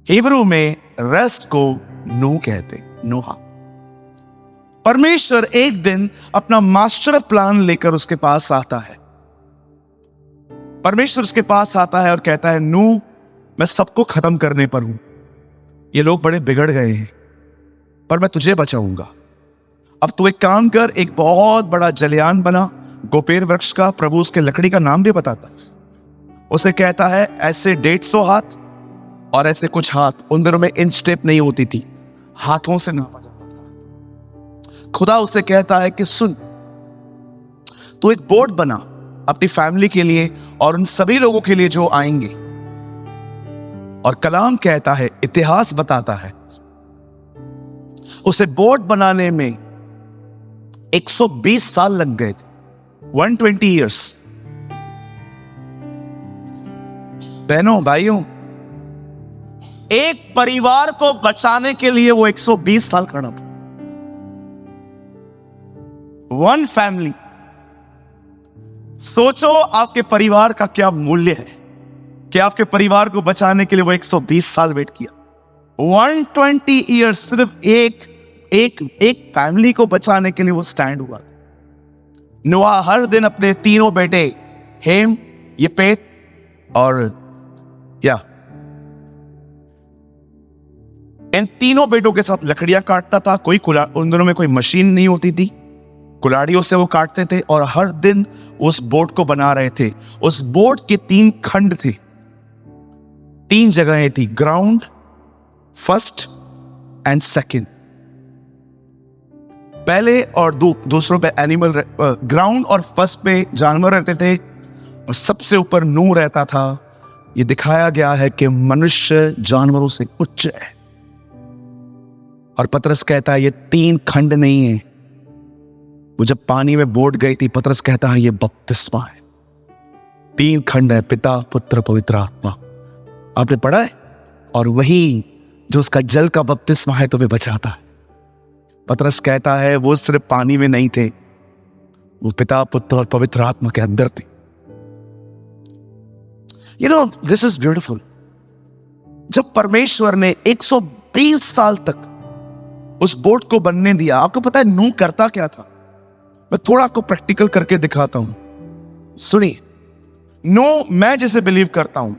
हिब्रू में रेस्ट को नूह कहते, नूहा। परमेश्वर एक दिन अपना मास्टर प्लान लेकर उसके पास आता है। परमेश्वर उसके पास आता है और कहता है, नूह, मैं सबको खत्म करने पर हूं। ये लोग बड़े बिगड़ गए हैं, पर मैं तुझे बचाऊंगा। अब तू एक काम कर, एक बहुत बड़ा जलयान बना, गोपेर वृक्ष का। प्रभु उसके लकड़ी का नाम भी बताता है। उसे कहता है ऐसे 150 हाथ और ऐसे कुछ हाथ, उन दिनों में इंच टेप नहीं होती थी, हाथों से नापा जाता था। खुदा उसे कहता है कि सुन, तू एक बोर्ड बना अपनी फैमिली के लिए और उन सभी लोगों के लिए जो आएंगे। और कलाम कहता है, इतिहास बताता है, उसे बोर्ड बनाने में 120 साल लग गए थे, 120 ईयर्स। बहनों भाइयों, एक परिवार को बचाने के लिए वो 120 साल खड़ा था। One family. सोचो आपके परिवार का क्या मूल्य है कि आपके परिवार को बचाने के लिए वो 120 साल वेट किया। 120 ईयर्स सिर्फ एक फैमिली को बचाने के लिए वो स्टैंड हुआ। नोआ हर दिन अपने तीनों बेटे हेम, येपेत और या इन तीनों बेटों के साथ लकड़ियां काटता था। उन दोनों में कोई मशीन नहीं होती थी, कुल्हाड़ियों से वो काटते थे और हर दिन उस बोट को बना रहे थे। उस बोट के 3 खंड थे, 3 जगहें थी, ग्राउंड, फर्स्ट एंड सेकंड। पहले और दूसरों पे एनिमल, ग्राउंड और फर्स्ट पे जानवर रहते थे और सबसे ऊपर नूह रहता था। ये दिखाया गया है कि मनुष्य जानवरों से उच्च है। और पतरस कहता है ये 3 खंड नहीं है। वो जब पानी में बोट गई थी, पतरस कहता है ये बपतिस्मा है। 3 खंड है, पिता, पुत्र, पवित्र आत्मा। आपने पढ़ा है? और वही जो उसका जल का बपतिस्मा है तुम्हें बचाता है। पतरस कहता है वो सिर्फ पानी में नहीं थे, वो पिता, पुत्र और पवित्र आत्मा के अंदर थे। You know, this is beautiful. जब परमेश्वर ने 120 साल तक उस बोट को बनने दिया, आपको पता है नूह करता क्या था? मैं थोड़ा आपको प्रैक्टिकल करके दिखाता हूं, सुनिए। नूह, मैं जिसे बिलीव करता हूं,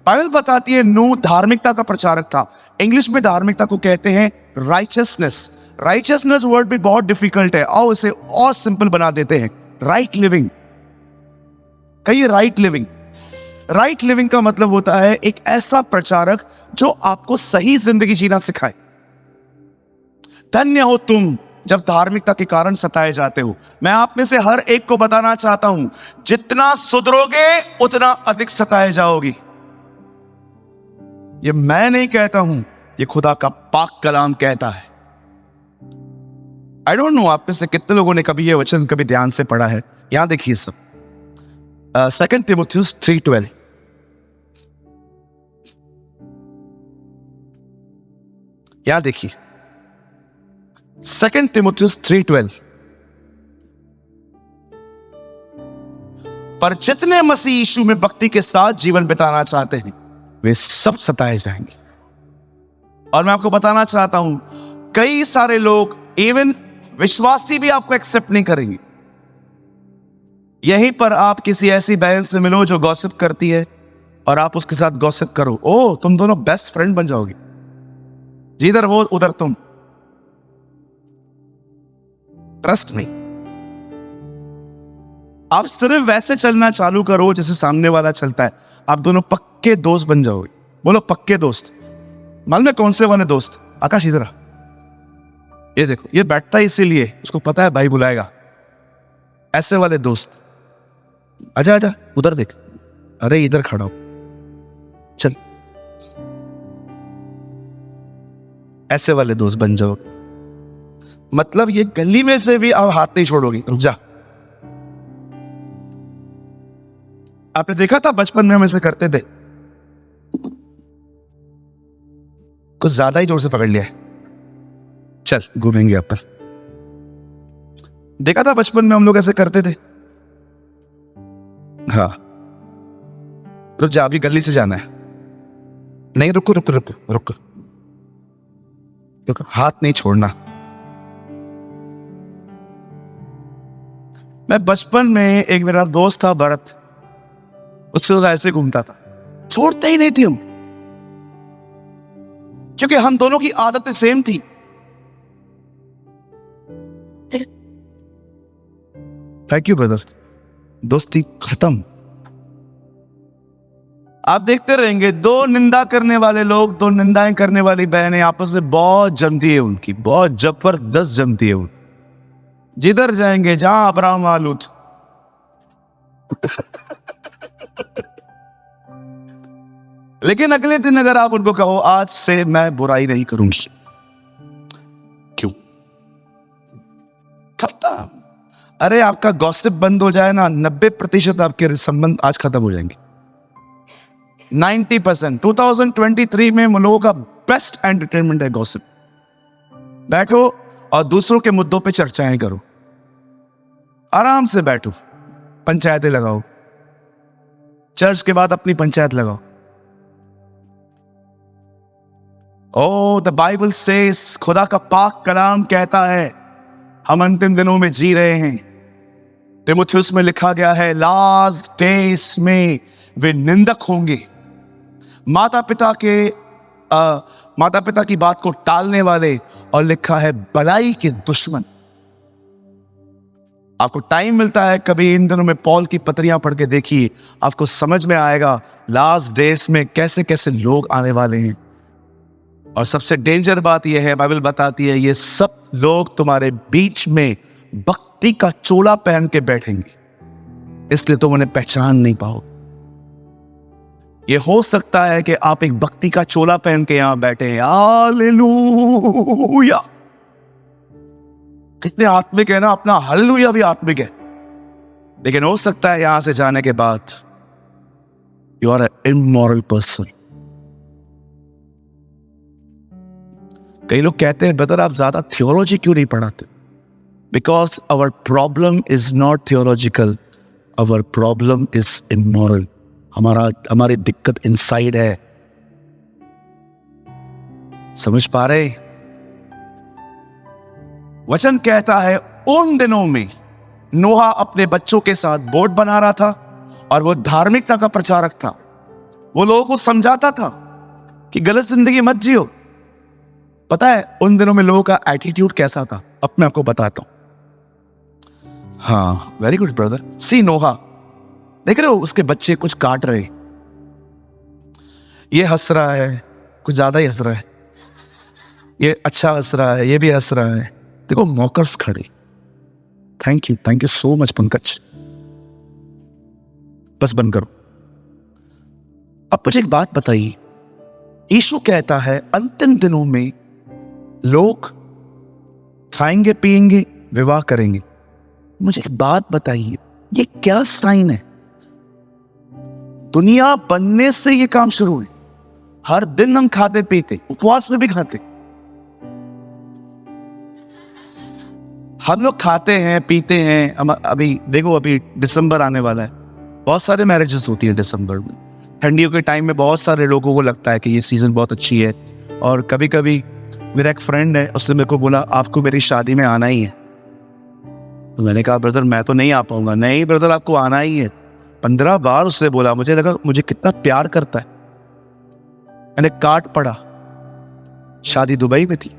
बाइबल बताती है नूह धार्मिकता का प्रचारक था। इंग्लिश में धार्मिकता को कहते हैं राइचियसनेस। राइचियसनेस वर्ड भी बहुत डिफिकल्ट है, आओ इसे और सिंपल बना देते हैं, राइट लिविंग। कहिए राइट लिविंग। राइट लिविंग का मतलब होता है एक ऐसा प्रचारक जो आपको सही जिंदगी जीना सिखाए। धन्य हो तुम जब धार्मिकता के कारण सताए जाते हो। मैं आप में से हर एक को बताना चाहता हूं, जितना सुधरोगे उतना अधिक सताए जाओगे। ये मैं नहीं कहता हूं, ये खुदा का पाक कलाम कहता है। आई डोंट नो आप में से कितने लोगों ने कभी ये वचन कभी ध्यान से पढ़ा है। यहां देखिए सब, 2 तिमुथियुस 3:12। यहां देखिए 2 तिमुथियुस 3:12। पर जितने मसीह यीशु में भक्ति के साथ जीवन बिताना चाहते हैं वे सब सताए जाएंगे। और मैं आपको बताना चाहता हूं, कई सारे लोग, इवन विश्वासी भी आपको एक्सेप्ट नहीं करेंगे। यहीं पर आप किसी ऐसी बहन से मिलो जो गॉसिप करती है और आप उसके साथ गॉसिप करो, ओ तुम दोनों बेस्ट फ्रेंड बन जाओगे, जिधर वो उधर तुम। ट्रस्ट मी, आप सिर्फ वैसे चलना चालू करो जैसे सामने वाला चलता है, आप दोनों पक्के दोस्त बन जाओगे। बोलो पक्के दोस्त। मालूम है कौन से वाले दोस्त? आकाश इधर आ, ये देखो, ये बैठता है इसीलिए, उसको पता है भाई बुलाएगा। ऐसे वाले दोस्त, आजा आजा उधर देख, अरे इधर खड़ा हो, चल। ऐसे वाले दोस्त बन जाओ। मतलब ये गली में से भी आप हाथ नहीं छोड़ोगे, रुक जा। आपने देखा था बचपन में हम ऐसे करते थे, कुछ ज्यादा ही जोर से पकड़ लिया है, चल घूमेंगे यहाँ पर। देखा था बचपन में हम लोग ऐसे करते थे। हाँ रुक जा, अभी गली से जाना है। नहीं रुको रुको रुको रुको रुको, हाथ नहीं छोड़ना। मैं बचपन में, एक मेरा दोस्त था भरत, उससे ऐसे घूमता था, छोड़ते ही नहीं थे हम, क्योंकि हम दोनों की आदतें सेम थी। Thank you brother. दोस्ती खत्म। आप देखते रहेंगे, दो निंदा करने वाले लोग, दो निंदाएं करने वाली बहनें आपस में बहुत जमती है, उनकी बहुत जबरदस्त जमती है। जिधर जाएंगे, जहां अब्राहम आलूत। लेकिन अगले दिन अगर आप उनको कहो आज से मैं बुराई नहीं करूंगी, क्यों? खत्म। अरे आपका गॉसिप बंद हो जाए ना, 90% आपके संबंध आज खत्म हो जाएंगे। 90%। 2023 में लोगों का बेस्ट एंटरटेनमेंट है गॉसिप। बैठो और दूसरों के मुद्दों पे चर्चाएं करो, आराम से बैठो, पंचायतें लगाओ, चर्च के बाद अपनी पंचायत लगाओ। ओ द बाइबल सेज, खुदा का पाक कलाम कहता है, हम अंतिम दिनों में जी रहे हैं। तीमुथियुस में लिखा गया है लास्ट डेज में वे निंदक होंगे, माता पिता की बात को टालने वाले, और लिखा है भलाई के दुश्मन। आपको टाइम मिलता है कभी इन दिनों में पौल की पत्रियां पढ़ के देखिए, आपको समझ में आएगा लास्ट डेज में कैसे कैसे लोग आने वाले हैं। और सबसे डेंजर बात यह है, बाइबल बताती है ये सब लोग तुम्हारे बीच में भक्ति का चोला पहन के बैठेंगे, इसलिए तुम उन्हें पहचान नहीं पाओ। ये हो सकता है कि आप एक भक्ति का चोला पहन के यहां बैठे हैं, हालेलुया, कितने आत्मिक है ना, अपना हालेलुया भी आत्मिक है, लेकिन हो सकता है यहां से जाने के बाद you are an immoral person. कई लोग कहते हैं ब्रदर आप ज्यादा थियोलॉजी क्यों नहीं पढ़ाते? Because our problem is not theological, our problem is immoral. हमारी दिक्कत इनसाइड है। समझ पा रहे? वचन कहता है उन दिनों में नोहा अपने बच्चों के साथ बोट बना रहा था और वो धार्मिकता का प्रचारक था। वो लोगों को समझाता था कि गलत जिंदगी मत जियो। पता है उन दिनों में लोगों का एटीट्यूड कैसा था? अब मैं आपको बताता हूं। हाँ, वेरी गुड ब्रदर। सी नोहा, देख रहे हो उसके बच्चे कुछ काट रहे, ये हंस रहा है, कुछ ज्यादा ही हंस रहा है, ये अच्छा हंस रहा है, ये भी हंस रहा है। देखो मॉकर्स खड़े। Thank you so much Pankaj. बस बंद करो। अब मुझे एक बात बताइए, यीशु कहता है अंतिम दिनों में लोग खाएंगे पिएंगे विवाह करेंगे। मुझे एक बात बताइए, ये क्या साइन है? दुनिया बनने से ये काम शुरू है। हर दिन हम खाते पीते, उपवास में भी खाते, हम लोग खाते हैं पीते हैं। अभी देखो, अभी दिसंबर आने वाला है, बहुत सारे मैरिजेस होती है दिसंबर में। ठंडियों के टाइम में बहुत सारे लोगों को लगता है कि ये सीजन बहुत अच्छी है। और कभी कभी मेरा एक फ्रेंड है, उसने मेरे को बोला आपको मेरी शादी में आना ही है। तो मैंने कहा ब्रदर मैं तो नहीं आ पाऊंगा। नहीं ब्रदर आपको आना ही है। 15 बार उससे बोला। मुझे लगा मुझे कितना प्यार करता है। मैंने काट पड़ा, शादी दुबई में थी।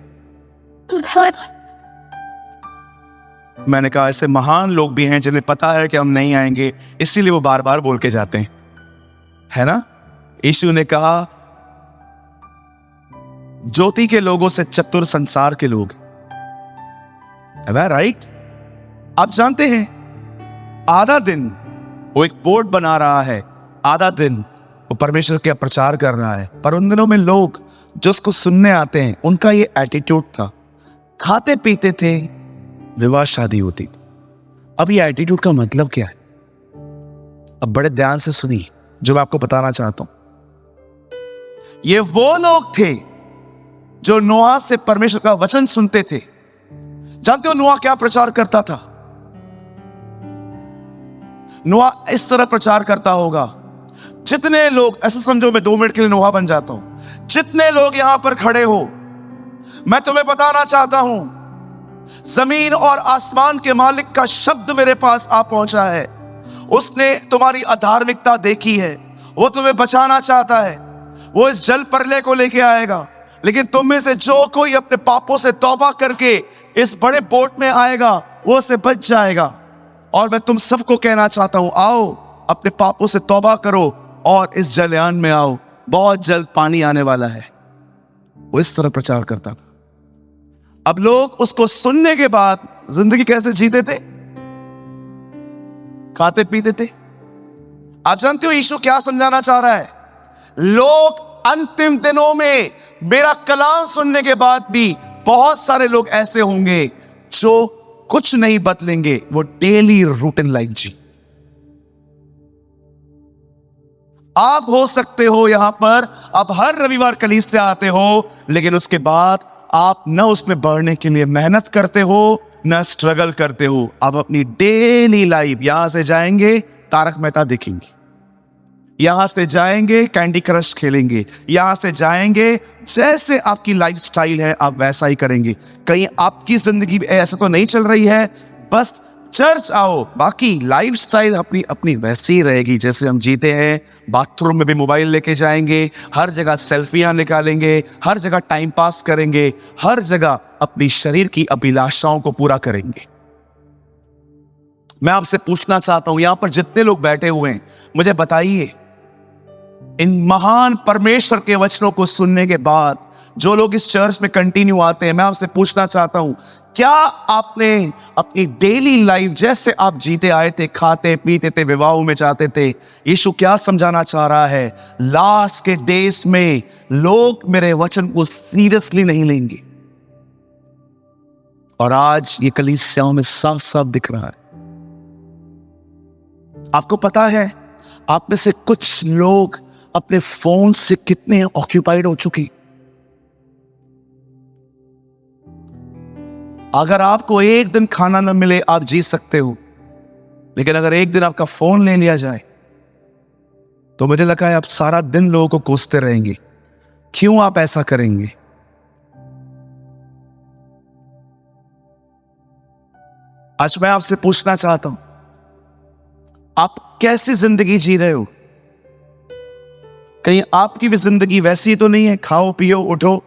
मैंने कहा ऐसे महान लोग भी हैं जिन्हें पता है कि हम नहीं आएंगे, इसीलिए वो बार बार बोल के जाते हैं, है ना? यीशु ने कहा ज्योति के लोगों से चतुर संसार के लोग। राइट? आप जानते हैं आधा दिन वो एक बोर्ड बना रहा है, आधा दिन वो परमेश्वर का प्रचार कर रहा है। पर उन दिनों में लोग जो उसको सुनने आते हैं उनका ये एटीट्यूड था। खाते पीते थे, विवाह शादी होती थी। अब ये एटीट्यूड का मतलब क्या है? अब बड़े ध्यान से सुनिए जो मैं आपको बताना चाहता हूं। ये वो लोग थे जो नोहा से परमेश्वर का वचन सुनते थे। जानते हो नोहा क्या प्रचार करता था? नोहा इस तरह प्रचार करता होगा, जितने लोग, ऐसे समझो मैं 2 मिनट के लिए नोहा बन जाता हूं, जितने लोग यहां पर खड़े हो, मैं तुम्हें बताना चाहता हूं जमीन और आसमान के मालिक का शब्द मेरे पास आ पहुंचा है। उसने तुम्हारी अधार्मिकता देखी है, वो तुम्हें बचाना चाहता है। वो इस जल प्रलय को लेके आएगा, लेकिन तुम में से जो कोई अपने पापों से तौबा करके इस बड़े बोट में आएगा वो से बच जाएगा। और मैं तुम सबको कहना चाहता हूं, आओ अपने पापों से तौबा करो और इस जलयान में आओ, बहुत जल्द पानी आने वाला है। वो इस तरह प्रचार करता था। अब लोग उसको सुनने के बाद जिंदगी कैसे जीते थे? खाते पीते थे। आप जानते हो यीशु क्या समझाना चाह रहा है? लोग अंतिम दिनों में मेरा कलाम सुनने के बाद भी बहुत सारे लोग ऐसे होंगे जो कुछ नहीं बदलेंगे, वो डेली रूटीन लाइफ जी। आप हो सकते हो यहां पर, आप हर रविवार कलीस से आते हो, लेकिन उसके बाद आप न उसमें बढ़ने के लिए मेहनत करते हो, न स्ट्रगल करते हो। आप अपनी डेली लाइफ, यहां से जाएंगे तारक मेहता देखेंगे, यहां से जाएंगे कैंडी क्रश खेलेंगे, यहां से जाएंगे जैसे आपकी लाइफस्टाइल है आप वैसा ही करेंगे। कहीं आपकी जिंदगी ऐसा तो नहीं चल रही है, बस चर्च आओ, बाकी लाइफस्टाइल अपनी अपनी वैसी ही रहेगी जैसे हम जीते हैं। बाथरूम में भी मोबाइल लेके जाएंगे, हर जगह सेल्फियां निकालेंगे, हर जगह टाइम पास करेंगे, हर जगह अपनी शरीर की अभिलाषाओं को पूरा करेंगे। मैं आपसे पूछना चाहता हूं, यहां पर जितने लोग बैठे हुए हैं, मुझे बताइए, इन महान परमेश्वर के वचनों को सुनने के बाद जो लोग इस चर्च में कंटिन्यू आते हैं, मैं आपसे पूछना चाहता हूं, क्या आपने अपनी डेली लाइफ जैसे आप जीते आए थे, खाते पीते थे, विवाहों में जाते थे, यीशु क्या समझाना चाह रहा है? लास्ट के डेज में लोग मेरे वचन को सीरियसली नहीं लेंगे। और आज ये कलीसियाओं में साफ साफ दिख रहा है। आपको पता है, आप में से कुछ लोग अपने फोन से कितने ऑक्यूपाइड हो चुके। अगर आपको एक दिन खाना न मिले, आप जी सकते हो, लेकिन अगर एक दिन आपका फोन ले लिया जाए तो मुझे लगा है आप सारा दिन लोगों को कोसते रहेंगे। क्यों आप ऐसा करेंगे? आज मैं आपसे पूछना चाहता हूं, आप कैसी जिंदगी जी रहे हो? कहीं आपकी भी जिंदगी वैसी तो नहीं है, खाओ पियो उठो,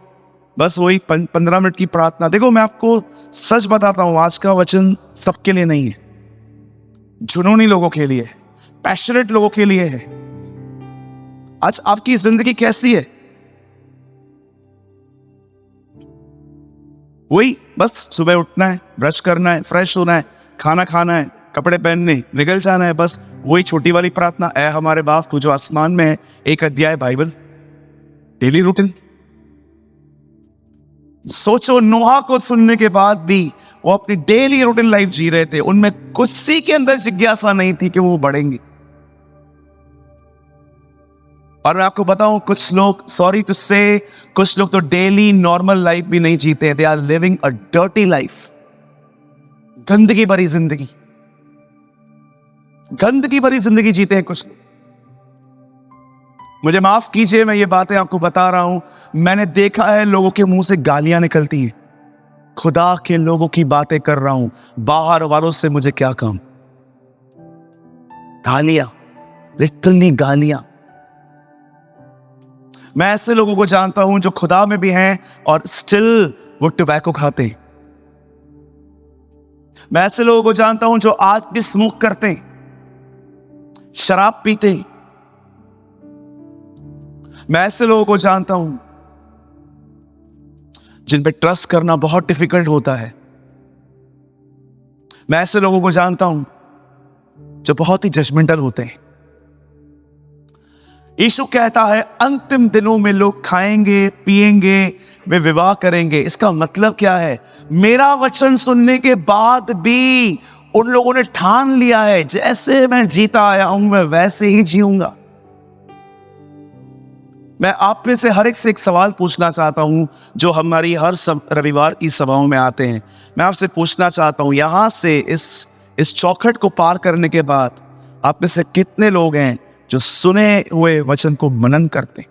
बस वही 15 मिनट की प्रार्थना? देखो, मैं आपको सच बताता हूं, आज का वचन सबके लिए नहीं है, जुनूनी लोगों के लिए, पैशनेट लोगों के लिए है। आज आपकी जिंदगी कैसी है? वही बस सुबह उठना है, ब्रश करना है, फ्रेश होना है, खाना खाना है, कपड़े पहनने, निकल जाना है, बस वही छोटी वाली प्रार्थना, ऐ हमारे बाप तू जो आसमान में है, एक अध्याय बाइबल, डेली रूटीन। सोचो, नोहा को सुनने के बाद भी वो अपनी डेली रूटीन लाइफ जी रहे थे, उनमें कुछ सी के अंदर जिज्ञासा नहीं थी कि वो बढ़ेंगे। और मैं आपको बताऊं, कुछ लोग, सॉरी टू से, कुछ लोग तो डेली नॉर्मल लाइफ भी नहीं जीते हैं। They are living a dirty life, गंदगी भरी जिंदगी, गंदगी भरी जिंदगी जीते हैं कुछ। मुझे माफ कीजिए, मैं ये बातें आपको बता रहा हूं, मैंने देखा है लोगों के मुंह से गालियां निकलती हैं। खुदा के लोगों की बातें कर रहा हूं, बाहर वालों से मुझे क्या काम। गालियां, लिटरली गालियां। मैं ऐसे लोगों को जानता हूं जो खुदा में भी हैं और स्टिल वो टोबैको खाते हैं। मैं ऐसे लोगों को जानता हूं जो आज भी स्मोक करते हैं, शराब पीते हैं। मैं ऐसे लोगों को जानता हूं जिन पे ट्रस्ट करना बहुत डिफिकल्ट होता है। मैं ऐसे लोगों को जानता हूं जो बहुत ही जजमेंटल होते हैं। यीशु कहता है, अंतिम दिनों में लोग खाएंगे पिएंगे, वे विवाह करेंगे। इसका मतलब क्या है? मेरा वचन सुनने के बाद भी उन लोगों ने ठान लिया है, जैसे मैं जीता आया हूं मैं वैसे ही जीऊंगा। मैं आप में से हर एक से एक सवाल पूछना चाहता हूं, जो हमारी हर रविवार की सभाओं में आते हैं। मैं आपसे पूछना चाहता हूं, यहां से इस चौखट को पार करने के बाद आप में से कितने लोग हैं जो सुने हुए वचन को मनन करते?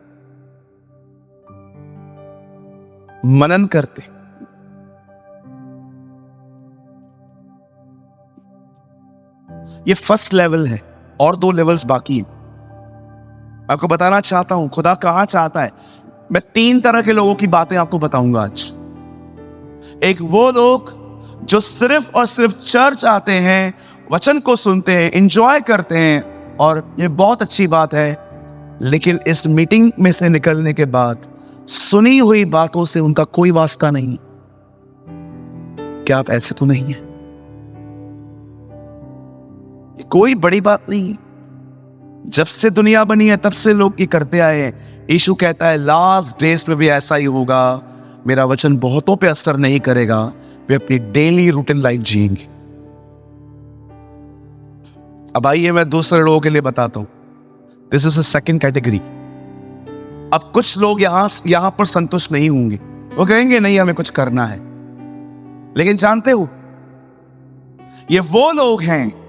मनन करते। ये फर्स्ट लेवल है और 2 लेवल्स बाकी हैं। आपको बताना चाहता हूं खुदा कहां चाहता है। मैं 3 तरह के लोगों की बातें आपको बताऊंगा आज। एक वो लोग जो सिर्फ और सिर्फ चर्च आते हैं, वचन को सुनते हैं, एंजॉय करते हैं, और ये बहुत अच्छी बात है, लेकिन इस मीटिंग में से निकलने के बाद सुनी हुई बातों से उनका कोई वास्ता नहीं। क्या आप ऐसे तो नहीं है? कोई बड़ी बात नहीं है। जब से दुनिया बनी है तब से लोग ये करते आए हैं। यीशु कहता है लास्ट डेज में भी ऐसा ही होगा, मेरा वचन बहुतों पे असर नहीं करेगा, वे अपनी डेली रूटीन लाइफ जिएंगे। अब आइए मैं दूसरे लोगों के लिए बताता हूं। This is a second category. अब कुछ लोग यहां पर संतुष्ट नहीं होंगे, वो कहेंगे नहीं हमें कुछ करना है। लेकिन जानते हो, ये वो लोग हैं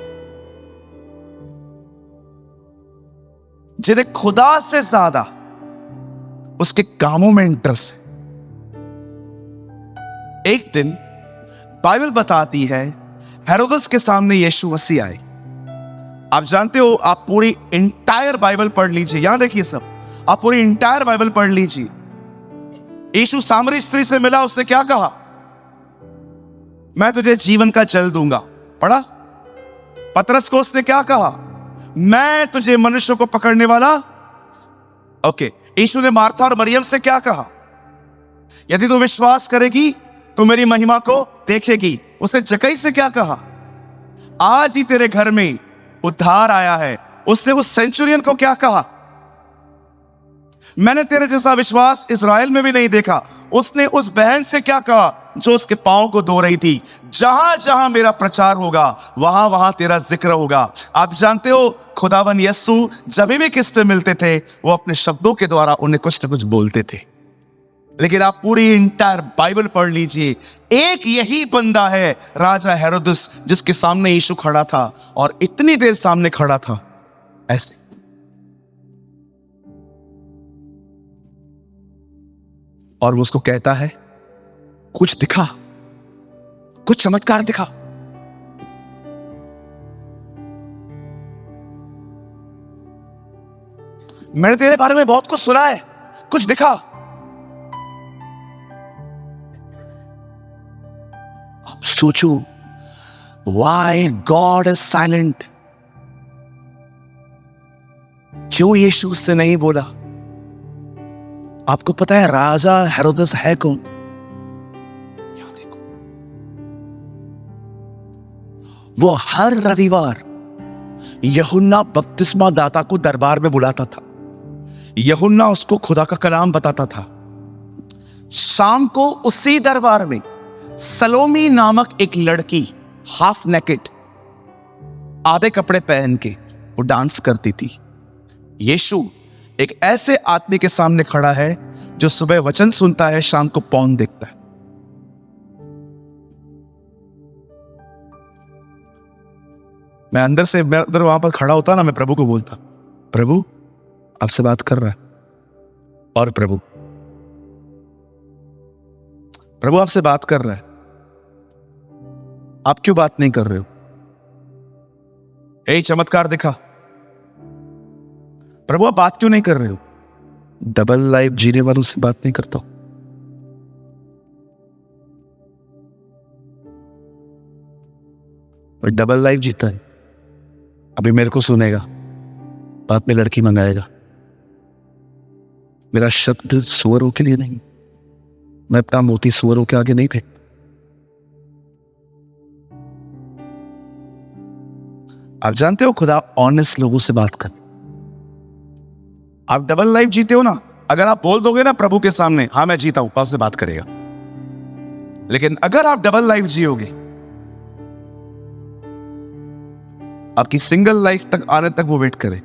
जिन्हें खुदा से ज्यादा उसके कामों में इंटरेस्ट है। एक दिन बाइबल बताती है हेरोदस के सामने यीशु मसीह आए। आप जानते हो, आप पूरी इंटायर बाइबल पढ़ लीजिए, यहां देखिए सब, आप पूरी इंटायर बाइबल पढ़ लीजिए। यीशु सामरी स्त्री से मिला, उसने क्या कहा? मैं तुझे जीवन का जल दूंगा। पढ़ा? पतरस को उसने क्या कहा? मैं तुझे मनुष्यों को पकड़ने वाला। ओके, यीशु ने मार्था और मरियम से क्या कहा? यदि तू विश्वास करेगी तो मेरी महिमा को देखेगी। उसने जक्कई से क्या कहा? आज ही तेरे घर में उद्धार आया है। उसने उस सेंचुरियन को क्या कहा? मैंने तेरे जैसा विश्वास इज़राइल में भी नहीं देखा। उसने उस बहन से क्या कहा जो उसके पांव को धो रही थी? जहां जहां मेरा प्रचार होगा वहां वहां तेरा जिक्र होगा। आप जानते हो, खुदावन यीशु जब भी किससे मिलते थे, वो अपने शब्दों के द्वारा उन्हें कुछ न कुछ बोलते थे। लेकिन आप पूरी इंटायर बाइबल पढ़ लीजिए, एक यही बंदा है राजा हेरोदस, जिसके सामने यीशु खड़ा था, और इतनी देर सामने खड़ा था ऐसे। और वो उसको कहता है, कुछ दिखा, कुछ चमत्कार दिखा। मैंने तेरे बारे में बहुत कुछ सुना है, कुछ दिखा। अब सोचो, व्हाई गॉड इज साइलेंट? क्यों यीशु उससे नहीं बोला? आपको पता है राजा हेरोदस है कौन? यहां देखो, वो हर रविवार यूहन्ना बपतिस्मा दाता को दरबार में बुलाता था। यूहन्ना उसको खुदा का कलाम बताता था। शाम को उसी दरबार में सलोमी नामक एक लड़की, हाफ नेकेड, आधे कपड़े पहन के, वो डांस करती थी। यीशु एक ऐसे आदमी के सामने खड़ा है जो सुबह वचन सुनता है, शाम को पौन देखता है। मैं अंदर से, मैं उधर वहां पर खड़ा होता ना, मैं प्रभु को बोलता, प्रभु आपसे बात कर रहा है। और प्रभु आपसे बात कर रहा है, आप क्यों बात नहीं कर रहे हो? यही चमत्कार दिखा। प्रभु आप बात क्यों नहीं कर रहे हो? डबल लाइफ जीने वालों से बात नहीं करता हूं। और डबल लाइफ जीता है, अभी मेरे को सुनेगा, बाद में लड़की मंगाएगा। मेरा शब्द सुअरों के लिए नहीं, मैं अपना मोती सुअरों के आगे नहीं फेंकता। आप जानते हो, खुदा ऑनेस्ट लोगों से बात कर। आप डबल लाइफ जीते हो ना, अगर आप बोल दोगे ना प्रभु के सामने, हाँ मैं जीता हूं, आपसे बात करेगा। लेकिन अगर आप डबल लाइफ जियोगे, आपकी सिंगल लाइफ तक आने तक वो वेट करे।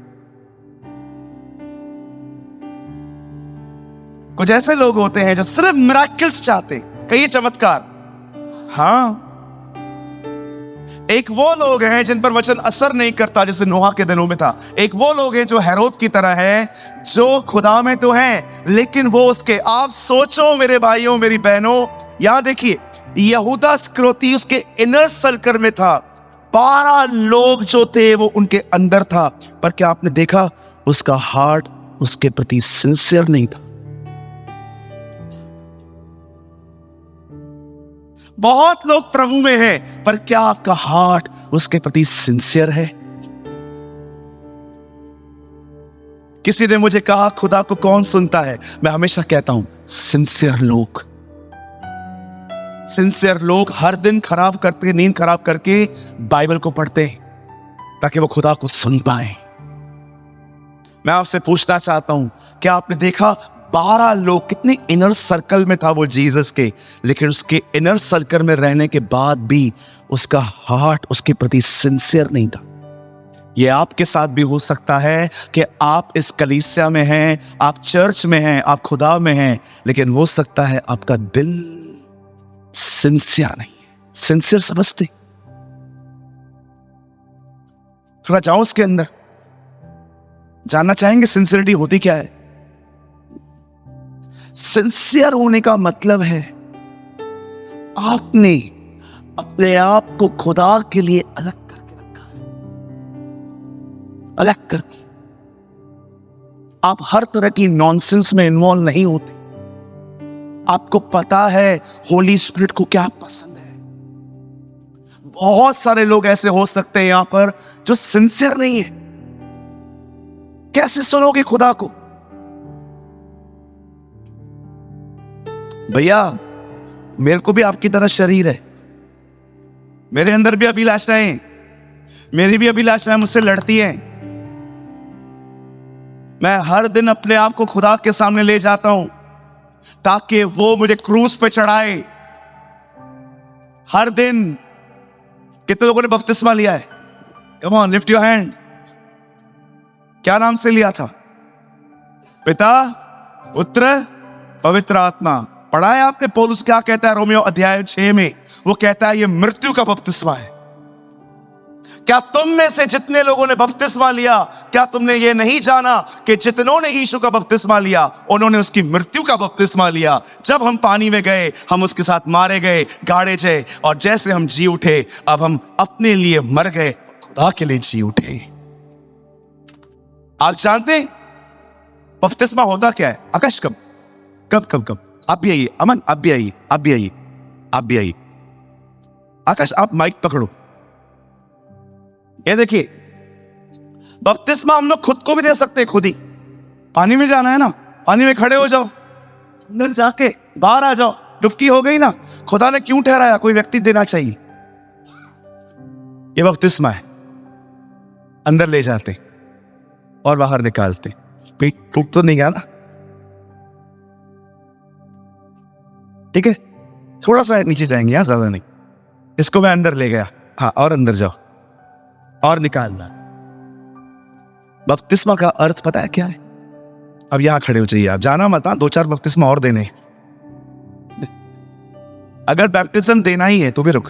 कुछ ऐसे लोग होते हैं जो सिर्फ मिराकल्स चाहते, कई चमत्कार। हाँ, एक वो लोग हैं जिन पर वचन असर नहीं करता, जैसे नोहा के दिनों में था। एक वो लोग हैं जो हेरोद की तरह है, जो खुदा में तो हैं लेकिन वो उसके, आप सोचो मेरे भाइयों मेरी बहनों, यहां देखिए, यहूदा इस्करियोती उसके इनर सर्कल में था। 12 लोग जो थे वो उनके अंदर था, पर क्या आपने देखा उसका हार्ट उसके प्रति सिंसियर नहीं था? बहुत लोग प्रभु में हैं, पर क्या आपका हार्ट उसके प्रति सिंसियर है? किसी ने मुझे कहा खुदा को कौन सुनता है? मैं हमेशा कहता हूं सिंसियर लोग। सिंसियर लोग हर दिन खराब करके, नींद खराब करके बाइबल को पढ़ते हैं ताकि वो खुदा को सुन पाए। मैं आपसे पूछना चाहता हूं, क्या आपने देखा 12 लोग, कितने इनर सर्कल में था वो जीसस के, लेकिन उसके इनर सर्कल में रहने के बाद भी उसका हार्ट उसके प्रति सिंसियर नहीं था। ये आपके साथ भी हो सकता है कि आप इस कलीसिया में हैं, आप चर्च में हैं, आप खुदा में हैं, लेकिन हो सकता है आपका दिल सिंसियर नहीं है। सिंसियर समझते? थोड़ा जाओ उसके अंदर, जानना चाहेंगे सिंसियरिटी होती क्या है। सिंसियर होने का मतलब है आपने अपने आप को खुदा के लिए अलग करके रखा है, अलग करके। आप हर तरह की नॉनसेंस में इन्वॉल्व नहीं होते। आपको पता है होली स्पिरिट को क्या पसंद है। बहुत सारे लोग ऐसे हो सकते हैं यहां पर जो सिंसियर नहीं है। कैसे सुनोगे खुदा को? भैया, मेरे को भी आपकी तरह शरीर है, मेरे अंदर भी अभिलाषाएं, मेरी भी अभिलाषाएं मुझसे लड़ती हैं। मैं हर दिन अपने आप को खुदा के सामने ले जाता हूं ताकि वो मुझे क्रूस पे चढ़ाए। हर दिन। कितने लोगों ने बपतिस्मा लिया है? Come on, lift your hand. क्या नाम से लिया था? पिता, पुत्र, पवित्र आत्मा। पढ़ा है आपने पौलुस क्या कहता है रोमियो अध्याय 6 में? वो कहता है ये मृत्यु का बपतिस्मा है। क्या तुम में से जितने लोगों ने बपतिस्मा लिया, क्या तुमने ये नहीं जाना कि जितनों ने यीशु का बपतिस्मा लिया उन्होंने उसकी मृत्यु का बपतिस्मा लिया? जब हम पानी में गए, हम उसके साथ मारे गए, गाड़े गए, और जैसे हम जी उठे, अब हम अपने लिए मर गए, खुदा के लिए जी उठे। आप जानते बपतिस्मा होता क्या है? आकाश, कब कब कब कब आप भी आइए। अमन, आप भी आइए, आप भी आइए, आप भी आइए। आकाश, आप माइक पकड़ो। ये देखिए, बपतिस्मा हम लोग खुद को भी दे सकते हैं। खुद ही पानी में जाना है ना, पानी में खड़े हो जाओ, अंदर जाके बाहर आ जाओ, डुबकी हो गई ना। खुदा ने क्यों ठहराया? कोई व्यक्ति देना चाहिए। ये बपतिस्मा है। अंदर ले जाते और बाहर निकालते। टूट तो नहीं गया ना? ठीक है, थोड़ा सा नीचे जाएंगे, यहां ज्यादा नहीं। इसको मैं अंदर ले गया, हाँ, और अंदर जाओ और निकालना। बपतिस्मा का अर्थ पता है क्या है? अब यहां खड़े हो जाइए, आप जाना मत। 2-4 बपतिस्मा और देने। अगर बैप्टिज्म देना ही है तो भी रुक,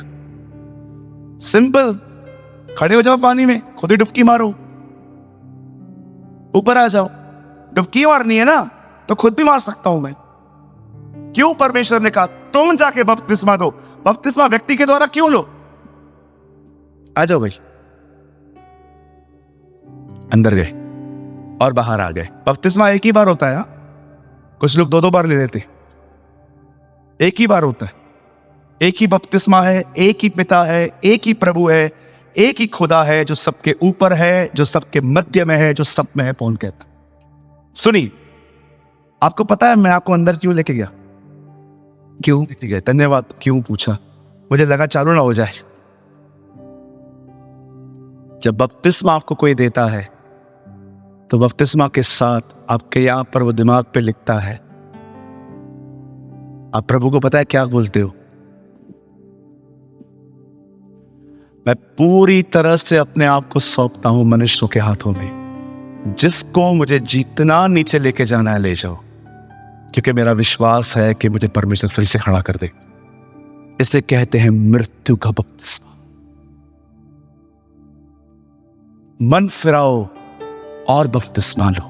सिंपल, खड़े हो जाओ पानी में, खुद ही डुबकी मारो, ऊपर आ जाओ। डुबकी मारनी है ना तो खुद भी मार सकता हूं मैं। क्यों परमेश्वर ने कहा तुम जाके बपतिस्मा दो? बपतिस्मा व्यक्ति के द्वारा क्यों लो? आ जाओ भाई। अंदर गए और बाहर आ गए। बपतिस्मा एक ही बार होता है। कुछ लोग 2-2 बार ले लेते। एक ही बार होता है, एक ही बपतिस्मा है, एक ही पिता है, एक ही प्रभु है, एक ही खुदा है जो सबके ऊपर है, जो सबके मध्य में है, जो सब में है। कौन कहता? सुनिए, आपको पता है मैं आपको अंदर क्यों लेके गया? क्यों लेके गया? धन्यवाद। क्यों पूछा? मुझे लगा चालू ना हो जाए। जब बपतिस्मा आपको कोई देता है तो बपतिस्मा के साथ आपके यहां पर वो दिमाग पे लिखता है। आप प्रभु को पता है क्या बोलते हो? मैं पूरी तरह से अपने आप को सौंपता हूं मनुष्यों के हाथों में। जिसको मुझे जितना नीचे लेके जाना है ले जाओ, क्योंकि मेरा विश्वास है कि मुझे परमेश्वर फिर से खड़ा कर दे। इसे कहते हैं मृत्यु का बपतिस्मा। मन फिराओ और बपतिस्मा लो।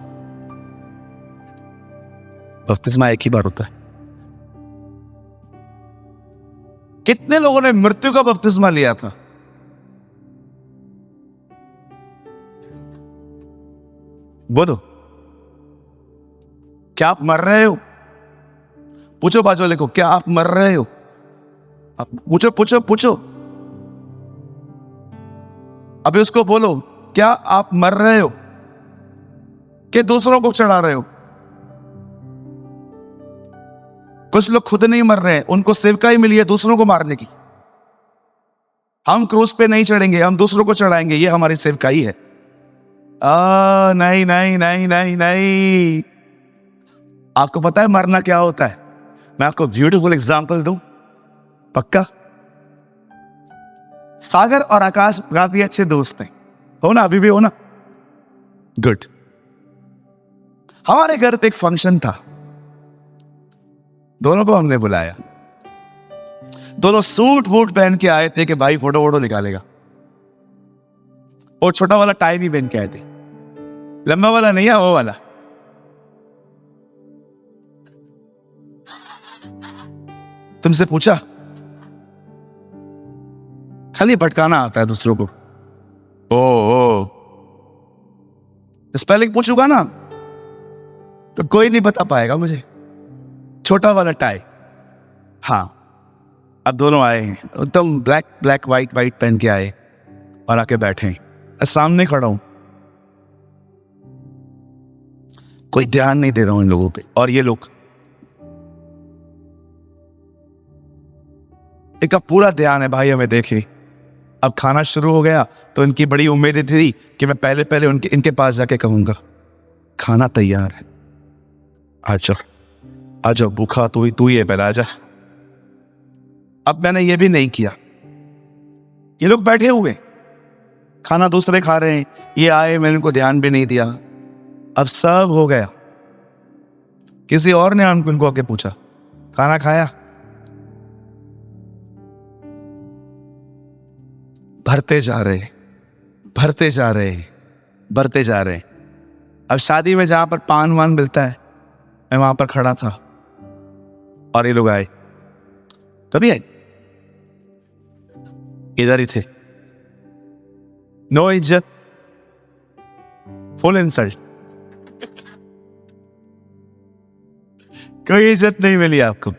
बपतिस्मा एक ही बार होता है। कितने लोगों ने मृत्यु का बपतिस्मा लिया था? बोलो, क्या आप मर रहे हो? पूछो बाजू वाले को, क्या आप मर रहे हो? आप पूछो पूछो पूछो। अभी उसको बोलो, क्या आप मर रहे हो कि दूसरों को चढ़ा रहे हो? कुछ लोग खुद नहीं मर रहे हैं, उनको सेवकाई मिली है दूसरों को मारने की। हम क्रूस पे नहीं चढ़ेंगे, हम दूसरों को चढ़ाएंगे, ये हमारी सेवकाई है। नहीं नहीं नहीं नहीं नहीं। आपको पता है मरना क्या होता है? मैं आपको ब्यूटीफुल एग्जांपल दूं, पक्का? सागर और आकाश काफी अच्छे दोस्त हैं, हो ना? अभी भी हो ना? गुड। हमारे घर पे एक फंक्शन था, दोनों को हमने बुलाया। दोनों सूट वूट पहन के आए थे कि भाई फोटो वोटो निकालेगा, और छोटा वाला टाई भी पहन के आए थे। लंबा वाला नहीं है, वो वाला। तुमसे पूछा खाली भटकाना आता है दूसरों को। ओ स्पेलिंग पूछूंगा ना तो कोई नहीं बता पाएगा मुझे। छोटा वाला टाई, हाँ। अब दोनों आए हैं एकदम ब्लैक ब्लैक वाइट वाइट पहन के आए और आके बैठे हैं। मैं सामने खड़ा हूं, कोई ध्यान नहीं दे रहा हूं इन लोगों पे। और ये लोग, इनका पूरा ध्यान है भाई हमें देखे। अब खाना शुरू हो गया तो इनकी बड़ी उम्मीद थी कि मैं पहले पहले इनके पास जाके कहूंगा खाना तैयार है, आ जाओ भूखा तू ही है, पहले आजा। अब मैंने ये भी नहीं किया। ये लोग बैठे हुए खाना दूसरे खा रहे हैं, ये आए, मैंने इनको ध्यान भी नहीं दिया। अब सब हो गया, किसी और ने इनको आके पूछा खाना खाया? भरते जा रहे। अब शादी में जहां पर पान वान मिलता है, मैं वहां पर खड़ा था और ये लोग आए। कभी आए, इधर ही थे। नो इज्जत, फुल इंसल्ट। कोई इज्जत नहीं मिली आपको।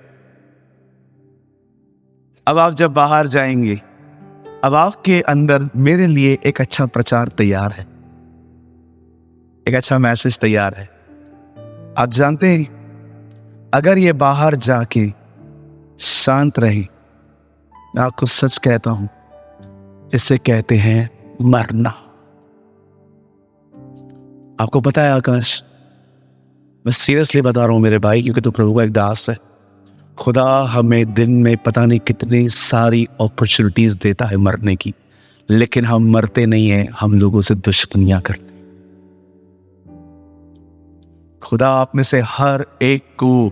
अब आप जब बाहर जाएंगे, अब आपके अंदर मेरे लिए एक अच्छा प्रचार तैयार है, एक अच्छा मैसेज तैयार है। आप जानते हैं, अगर ये बाहर जाके शांत रहे, मैं आपको सच कहता हूं, इसे कहते हैं मरना। आपको पता है आकाश, मैं सीरियसली बता रहा हूं मेरे भाई, क्योंकि तू प्रभु का एक दास है। खुदा हमें दिन में पता नहीं कितनी सारी अपॉर्चुनिटीज देता है मरने की, लेकिन हम मरते नहीं हैं, हम लोगों से दुश्मनियां करते। खुदा आप में से हर एक को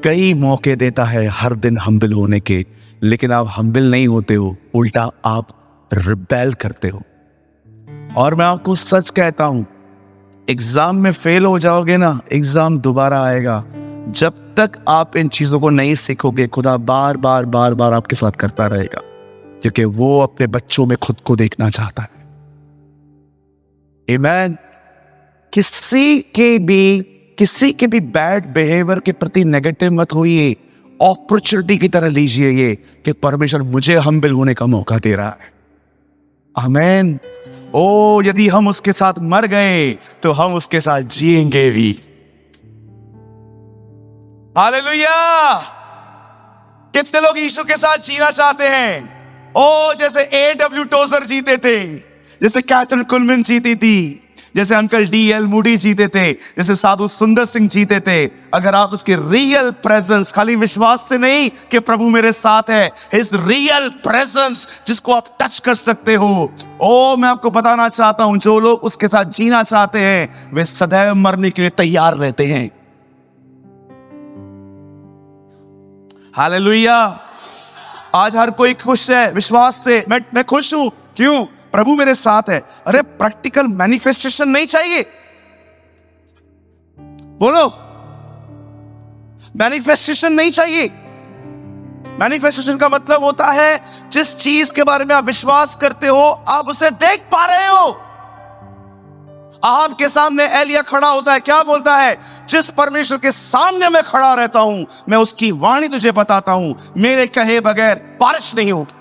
कई मौके देता है हर दिन हम्बल होने के, लेकिन आप हम्बल नहीं होते हो, उल्टा आप रिबेल करते हो। और मैं आपको सच कहता हूं, एग्जाम में फेल हो जाओगे ना, एग्जाम दोबारा आएगा। जब तक आप इन चीजों को नहीं सीखोगे, खुदा बार बार आपके साथ करता रहेगा, क्योंकि वो अपने बच्चों में खुद को देखना चाहता है। आमीन। किसी के भी बैड बिहेवियर के प्रति नेगेटिव मत होइए, अपॉर्चुनिटी की तरह लीजिए ये कि परमेश्वर मुझे हम्बल होने का मौका दे रहा है। आमीन। ओ यदि हम उसके साथ मर गए तो हम उसके साथ जिएंगे भी। हालेलुया। कितने लोग यीशु के साथ जीना चाहते हैं? ओ जैसे A.W. टोजर जीते थे, जैसे कैथरीन कुलमैन जीती थी, जैसे अंकल D.L. मूडी जीते थे, जैसे साधु सुंदर सिंह जीते थे। अगर आप उसके रियल प्रेजेंस, खाली विश्वास से नहीं कि प्रभु मेरे साथ है, हिज रियल प्रेजेंस जिसको आप टच कर सकते हो, ओ मैं आपको बताना चाहता हूं, जो लोग उसके साथ जीना चाहते हैं वे सदैव मरने के लिए तैयार रहते हैं। हालेलुया। आज हर कोई खुश है विश्वास से। मैं खुश हूं, क्यों? प्रभु मेरे साथ है। अरे प्रैक्टिकल मैनिफेस्टेशन नहीं चाहिए? बोलो, मैनिफेस्टेशन नहीं चाहिए? मैनिफेस्टेशन का मतलब होता है जिस चीज के बारे में आप विश्वास करते हो, आप उसे देख पा रहे हो। आपके सामने एलिया खड़ा होता है, क्या बोलता है? जिस परमेश्वर के सामने मैं खड़ा रहता हूं, मैं उसकी वाणी तुझे बताता हूं, मेरे कहे बगैर बारिश नहीं होगी।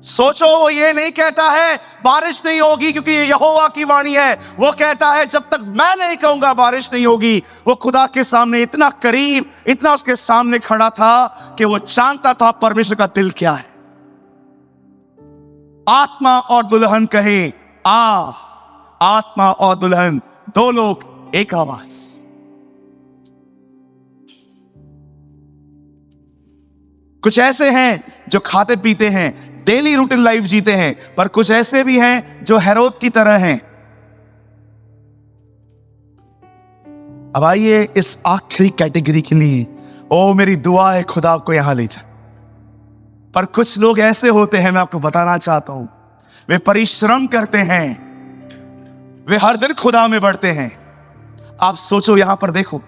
सोचो, वो ये नहीं कहता है बारिश नहीं होगी क्योंकि ये यहोवा की वाणी है। वो कहता है जब तक मैं नहीं कहूंगा बारिश नहीं होगी। वो खुदा के सामने इतना करीब, इतना उसके सामने खड़ा था कि वो जानता था परमेश्वर का दिल क्या है। आत्मा और दुल्हन कहे आ, आत्मा और दुल्हन दो लोग एक आवाज। कुछ ऐसे हैं जो खाते पीते हैं, डेली रूटीन लाइफ जीते हैं, पर कुछ ऐसे भी हैं जो हेरोद की तरह हैं। अब आइए इस आखिरी कैटेगरी के लिए, ओ मेरी दुआ है खुदा आपको यहां ले जाए। पर कुछ लोग ऐसे होते हैं, मैं आपको बताना चाहता हूं, वे परिश्रम करते हैं, वे हर दिन खुदा में बढ़ते हैं। आप सोचो, यहां पर देखो,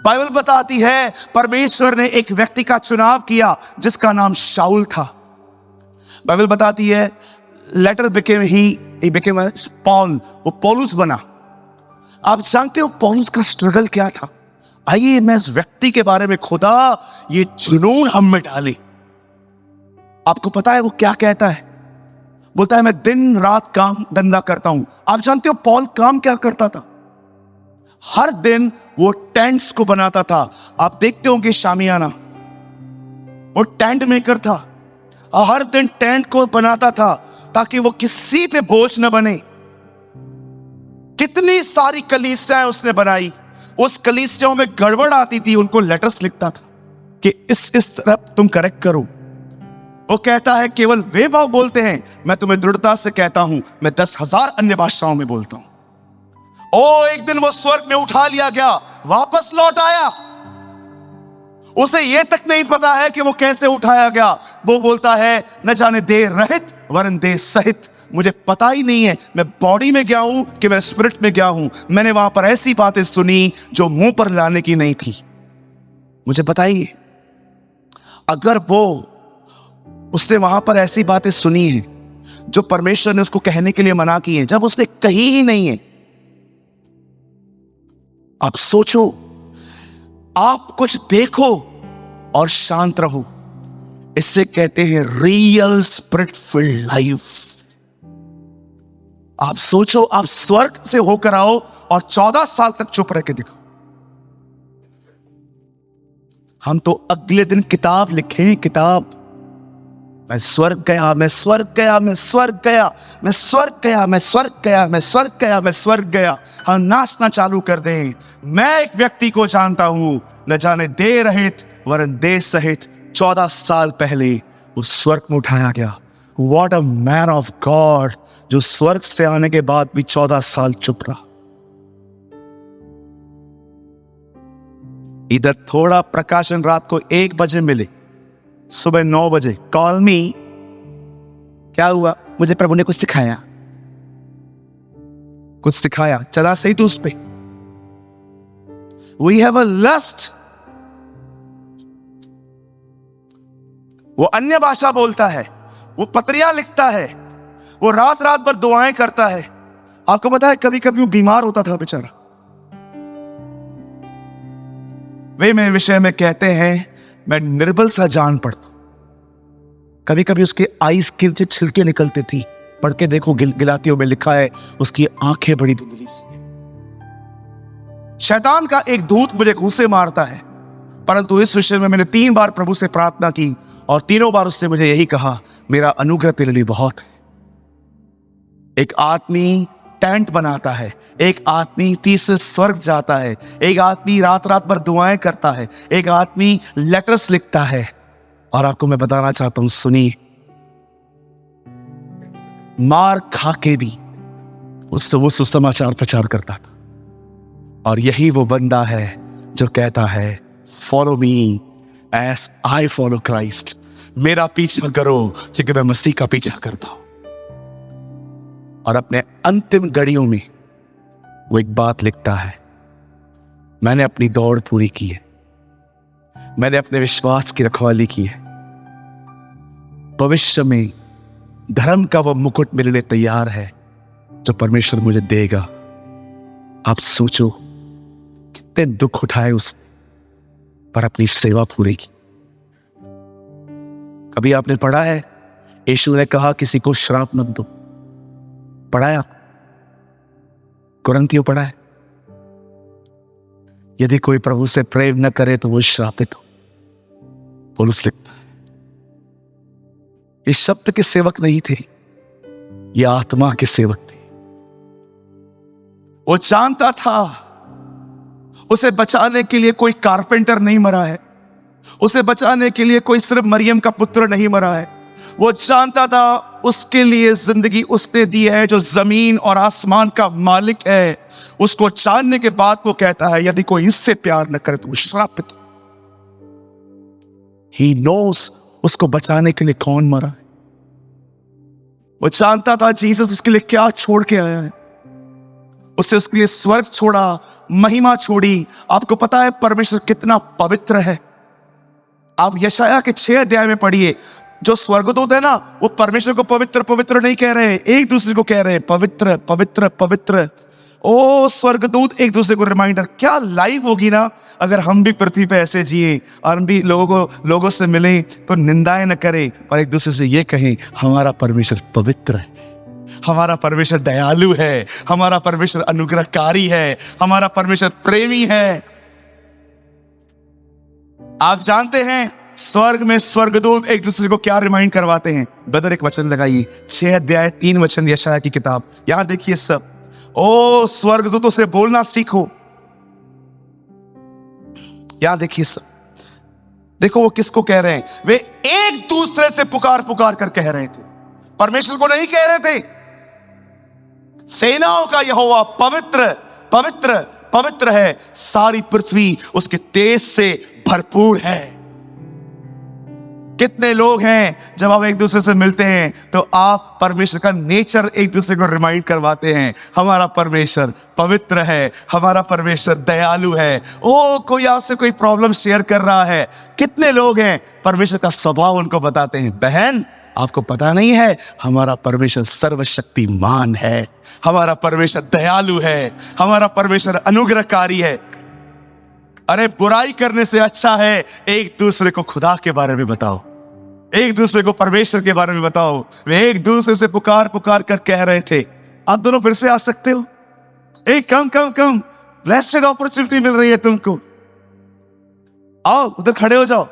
बाइबल बताती है परमेश्वर ने एक व्यक्ति का चुनाव किया जिसका नाम शाऊल था। बाइबल बताती है लेटर बिकेम पॉल, वो पौलुस बना। आप जानते हो पौलुस का स्ट्रगल क्या था? आइए मैं इस व्यक्ति के बारे में खुदा ये जुनून हम में डाले। आपको पता है वो क्या कहता है? बोलता है मैं दिन रात काम धंधा करता हूं। आप जानते हो पौल काम क्या करता था? हर दिन वो टेंट्स को बनाता था। आप देखते होंगे शामियाना, वो टेंट मेकर था। हर दिन टेंट को बनाता था ताकि वो किसी पे बोझ न बने। कितनी सारी कलीसियाएं उसने बनाई। उस कलीसियाओं में गड़बड़ आती थी, उनको लेटर्स लिखता था कि इस तरफ तुम करेक्ट करो। वो कहता है केवल वे भाव बोलते हैं, मैं तुम्हें दृढ़ता से कहता हूं मैं 10,000 अन्य भाषाओं में बोलता हूं। एक दिन वो स्वर्ग में उठा लिया गया, वापस लौट आया। उसे यह तक नहीं पता है कि वो कैसे उठाया गया। वो बोलता है न जाने देह रहित वरन देह सहित, मुझे पता ही नहीं है मैं बॉडी में गया हूं कि मैं स्पिरिट में गया हूं। मैंने वहां पर ऐसी बातें सुनी जो मुंह पर लाने की नहीं थी। मुझे बताइए, अगर उसने वहां पर ऐसी बातें सुनी हैं जो परमेश्वर ने उसको कहने के लिए मना की हैं, जब उसने कही ही नहीं है। आप सोचो, आप कुछ देखो और शांत रहो, इससे कहते हैं रियल स्पिरिट फिल्ड लाइफ। आप सोचो, आप स्वर्ग से होकर आओ और 14 साल तक चुप रह के देखो। हम तो अगले दिन किताब लिखें, किताब, मैं स्वर्ग गया, मैं स्वर्ग गया, मैं स्वर्ग गया, मैं स्वर्ग गया, मैं स्वर्ग गया, मैं स्वर्ग गया, मैं स्वर्ग गया। हम नाचना चालू कर दें। मैं एक व्यक्ति को जानता हूं, न जाने देह रहित वरन देह सहित 14 साल पहले वो स्वर्ग में उठाया गया। What a man of God, जो स्वर्ग से आने के बाद भी 14 साल चुप रहा। इधर थोड़ा प्रकाशन रात को 1 बजे मिले, सुबह 9 बजे कॉल मी। क्या हुआ? मुझे प्रभु ने कुछ सिखाया, कुछ सिखाया, चला सही तू उस पे। We have a lust. वो अन्य भाषा बोलता है, वो पत्रियां लिखता है, वो रात रात भर दुआएं करता है। आपको पता है कभी कभी वो बीमार होता था बेचारा। वे मेरे विषय में कहते हैं मैं निर्बल सा जान पड़ता। कभी कभी उसके आईज के नीचे छिलके निकलती थी। पढ़ के देखो, गिलातियों में लिखा है उसकी आंखें बड़ी धुंधली सी। शैतान का एक दूत मुझे घूंसे मारता है, परंतु इस विषय में मैंने 3 बार प्रभु से प्रार्थना की और तीनों बार उससे मुझे यही कहा, मेरा अनुग्रह तेरे लिए बहुत है। एक आदमी टेंट बनाता है, एक आदमी तीसरे स्वर्ग जाता है, एक आदमी रात रात भर दुआएं करता है, एक आदमी लेटर्स लिखता है। और आपको मैं बताना चाहता हूं, सुनिए, मार खा के भी उससे वो सुसमाचार प्रचार करता था। और यही वो बंदा है जो कहता है follow me as I follow Christ. मेरा पीछा करो क्योंकि मैं मसीह का पीछा करता हूं। और अपने अंतिम घड़ियों में वो एक बात लिखता है, मैंने अपनी दौड़ पूरी की है, मैंने अपने विश्वास की रखवाली की है, भविष्य में धर्म का वो मुकुट मेरे लिए तैयार है जो परमेश्वर मुझे देगा। आप सोचो कितने दुख उठाए उसने पर अपनी सेवा पूरी की। कभी आपने पढ़ा है यीशु ने कहा किसी को श्राप मत दो? पढ़ा है आप? कुरिन्थियों पढ़ा है? यदि कोई प्रभु से प्रेम न करे तो वो श्रापित हो, पौलुस लिखता है। ये शब्द के सेवक नहीं थे, ये आत्मा के सेवक थे। वो जानता था उसे बचाने के लिए कोई कारपेंटर नहीं मरा है, उसे बचाने के लिए कोई सिर्फ मरियम का पुत्र नहीं मरा है। वो जानता था उसके लिए जिंदगी उसने दी है जो जमीन और आसमान का मालिक है। उसको जानने के बाद वो कहता है यदि कोई इससे प्यार न करे तो वो श्रापित। ही नोस उसको बचाने के लिए कौन मरा है। वो जानता था जीसस उसके लिए क्या छोड़ के आया है। उससे उसके लिए स्वर्ग छोड़ा, महिमा छोड़ी। आपको पता है परमेश्वर कितना पवित्र है? आप यशाया के 6 अध्याय में पढ़िए, जो स्वर्गदूत है ना, वो परमेश्वर को पवित्र पवित्र नहीं कह रहे हैं, एक दूसरे को कह रहे हैं पवित्र पवित्र पवित्र। ओ स्वर्गदूत एक दूसरे को रिमाइंडर। क्या लाइफ होगी ना अगर हम भी पृथ्वी पे ऐसे जिए और हम भी लोगों से मिले तो निंदाएं न करें और एक दूसरे से ये कहें, हमारा परमेश्वर पवित्र है, हमारा परमेश्वर दयालु है, हमारा परमेश्वर अनुग्रहकारी है, हमारा परमेश्वर प्रेमी है। आप जानते हैं स्वर्ग में स्वर्गदूत एक दूसरे को क्या रिमाइंड करवाते हैं? ब्रदर एक वचन लगाइए, 6 अध्याय 3 वचन यशाया की किताब, यहां देखिए सब। ओ स्वर्गदूतों से बोलना सीखो। यहां देखिए सब, देखो वो किसको कह रहे हैं? वे एक दूसरे से पुकार पुकार कर कह रहे थे, परमेश्वर को नहीं कह रहे थे। सेनाओं का यहोवा पवित्र पवित्र पवित्र है, सारी पृथ्वी उसके तेज से भरपूर है। कितने लोग हैं जब आप एक दूसरे से मिलते हैं तो आप परमेश्वर का नेचर एक दूसरे को रिमाइंड करवाते हैं, हमारा परमेश्वर पवित्र है, हमारा परमेश्वर दयालु है। ओ कोई आपसे कोई प्रॉब्लम शेयर कर रहा है, कितने लोग हैं परमेश्वर का स्वभाव उनको बताते हैं, बहन आपको पता नहीं है हमारा परमेश्वर सर्वशक्तिमान है, हमारा परमेश्वर दयालु है, हमारा परमेश्वर अनुग्रहकारी है। अरे बुराई करने से अच्छा है एक दूसरे को खुदा के बारे में बताओ, एक दूसरे को परमेश्वर के बारे में बताओ। वे एक दूसरे से पुकार पुकार कर कह रहे थे। आप दोनों फिर से आ सकते हो? एक कम कम कम ब्लेस्ड अपॉर्चुनिटी मिल रही है तुमको, आओ उधर खड़े हो जाओ,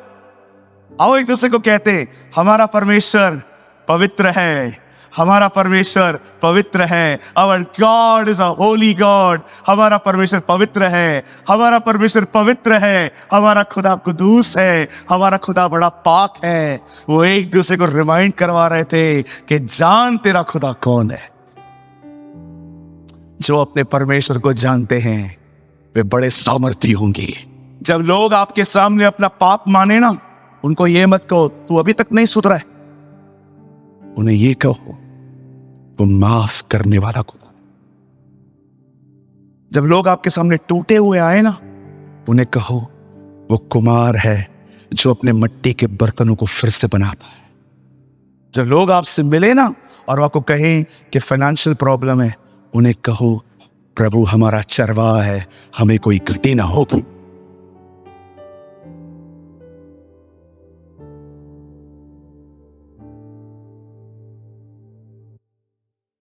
आओ एक दूसरे को कहते हैं, हमारा परमेश्वर पवित्र है, हमारा परमेश्वर पवित्र है। Our God is a holy God। हमारा परमेश्वर पवित्र है, हमारा परमेश्वर पवित्र है, हमारा खुदा कुदूस है, हमारा खुदा बड़ा पाक है। वो एक दूसरे को रिमाइंड करवा रहे थे कि जान तेरा खुदा कौन है। जो अपने परमेश्वर को जानते हैं वे बड़े सामर्थी होंगे। जब लोग आपके सामने अपना पाप माने ना, उनको ये मत कहो तू अभी तक नहीं सुधरा है, उन्हें ये कहो वो माफ करने वाला खुदा। जब लोग आपके सामने टूटे हुए आए ना, उन्हें कहो वो कुम्हार है जो अपने मिट्टी के बर्तनों को फिर से बनाता है। जब लोग आपसे मिले ना और आपको कहें कि फाइनेंशियल प्रॉब्लम है, उन्हें कहो प्रभु हमारा चरवाहा है, हमें कोई घटी ना होगी।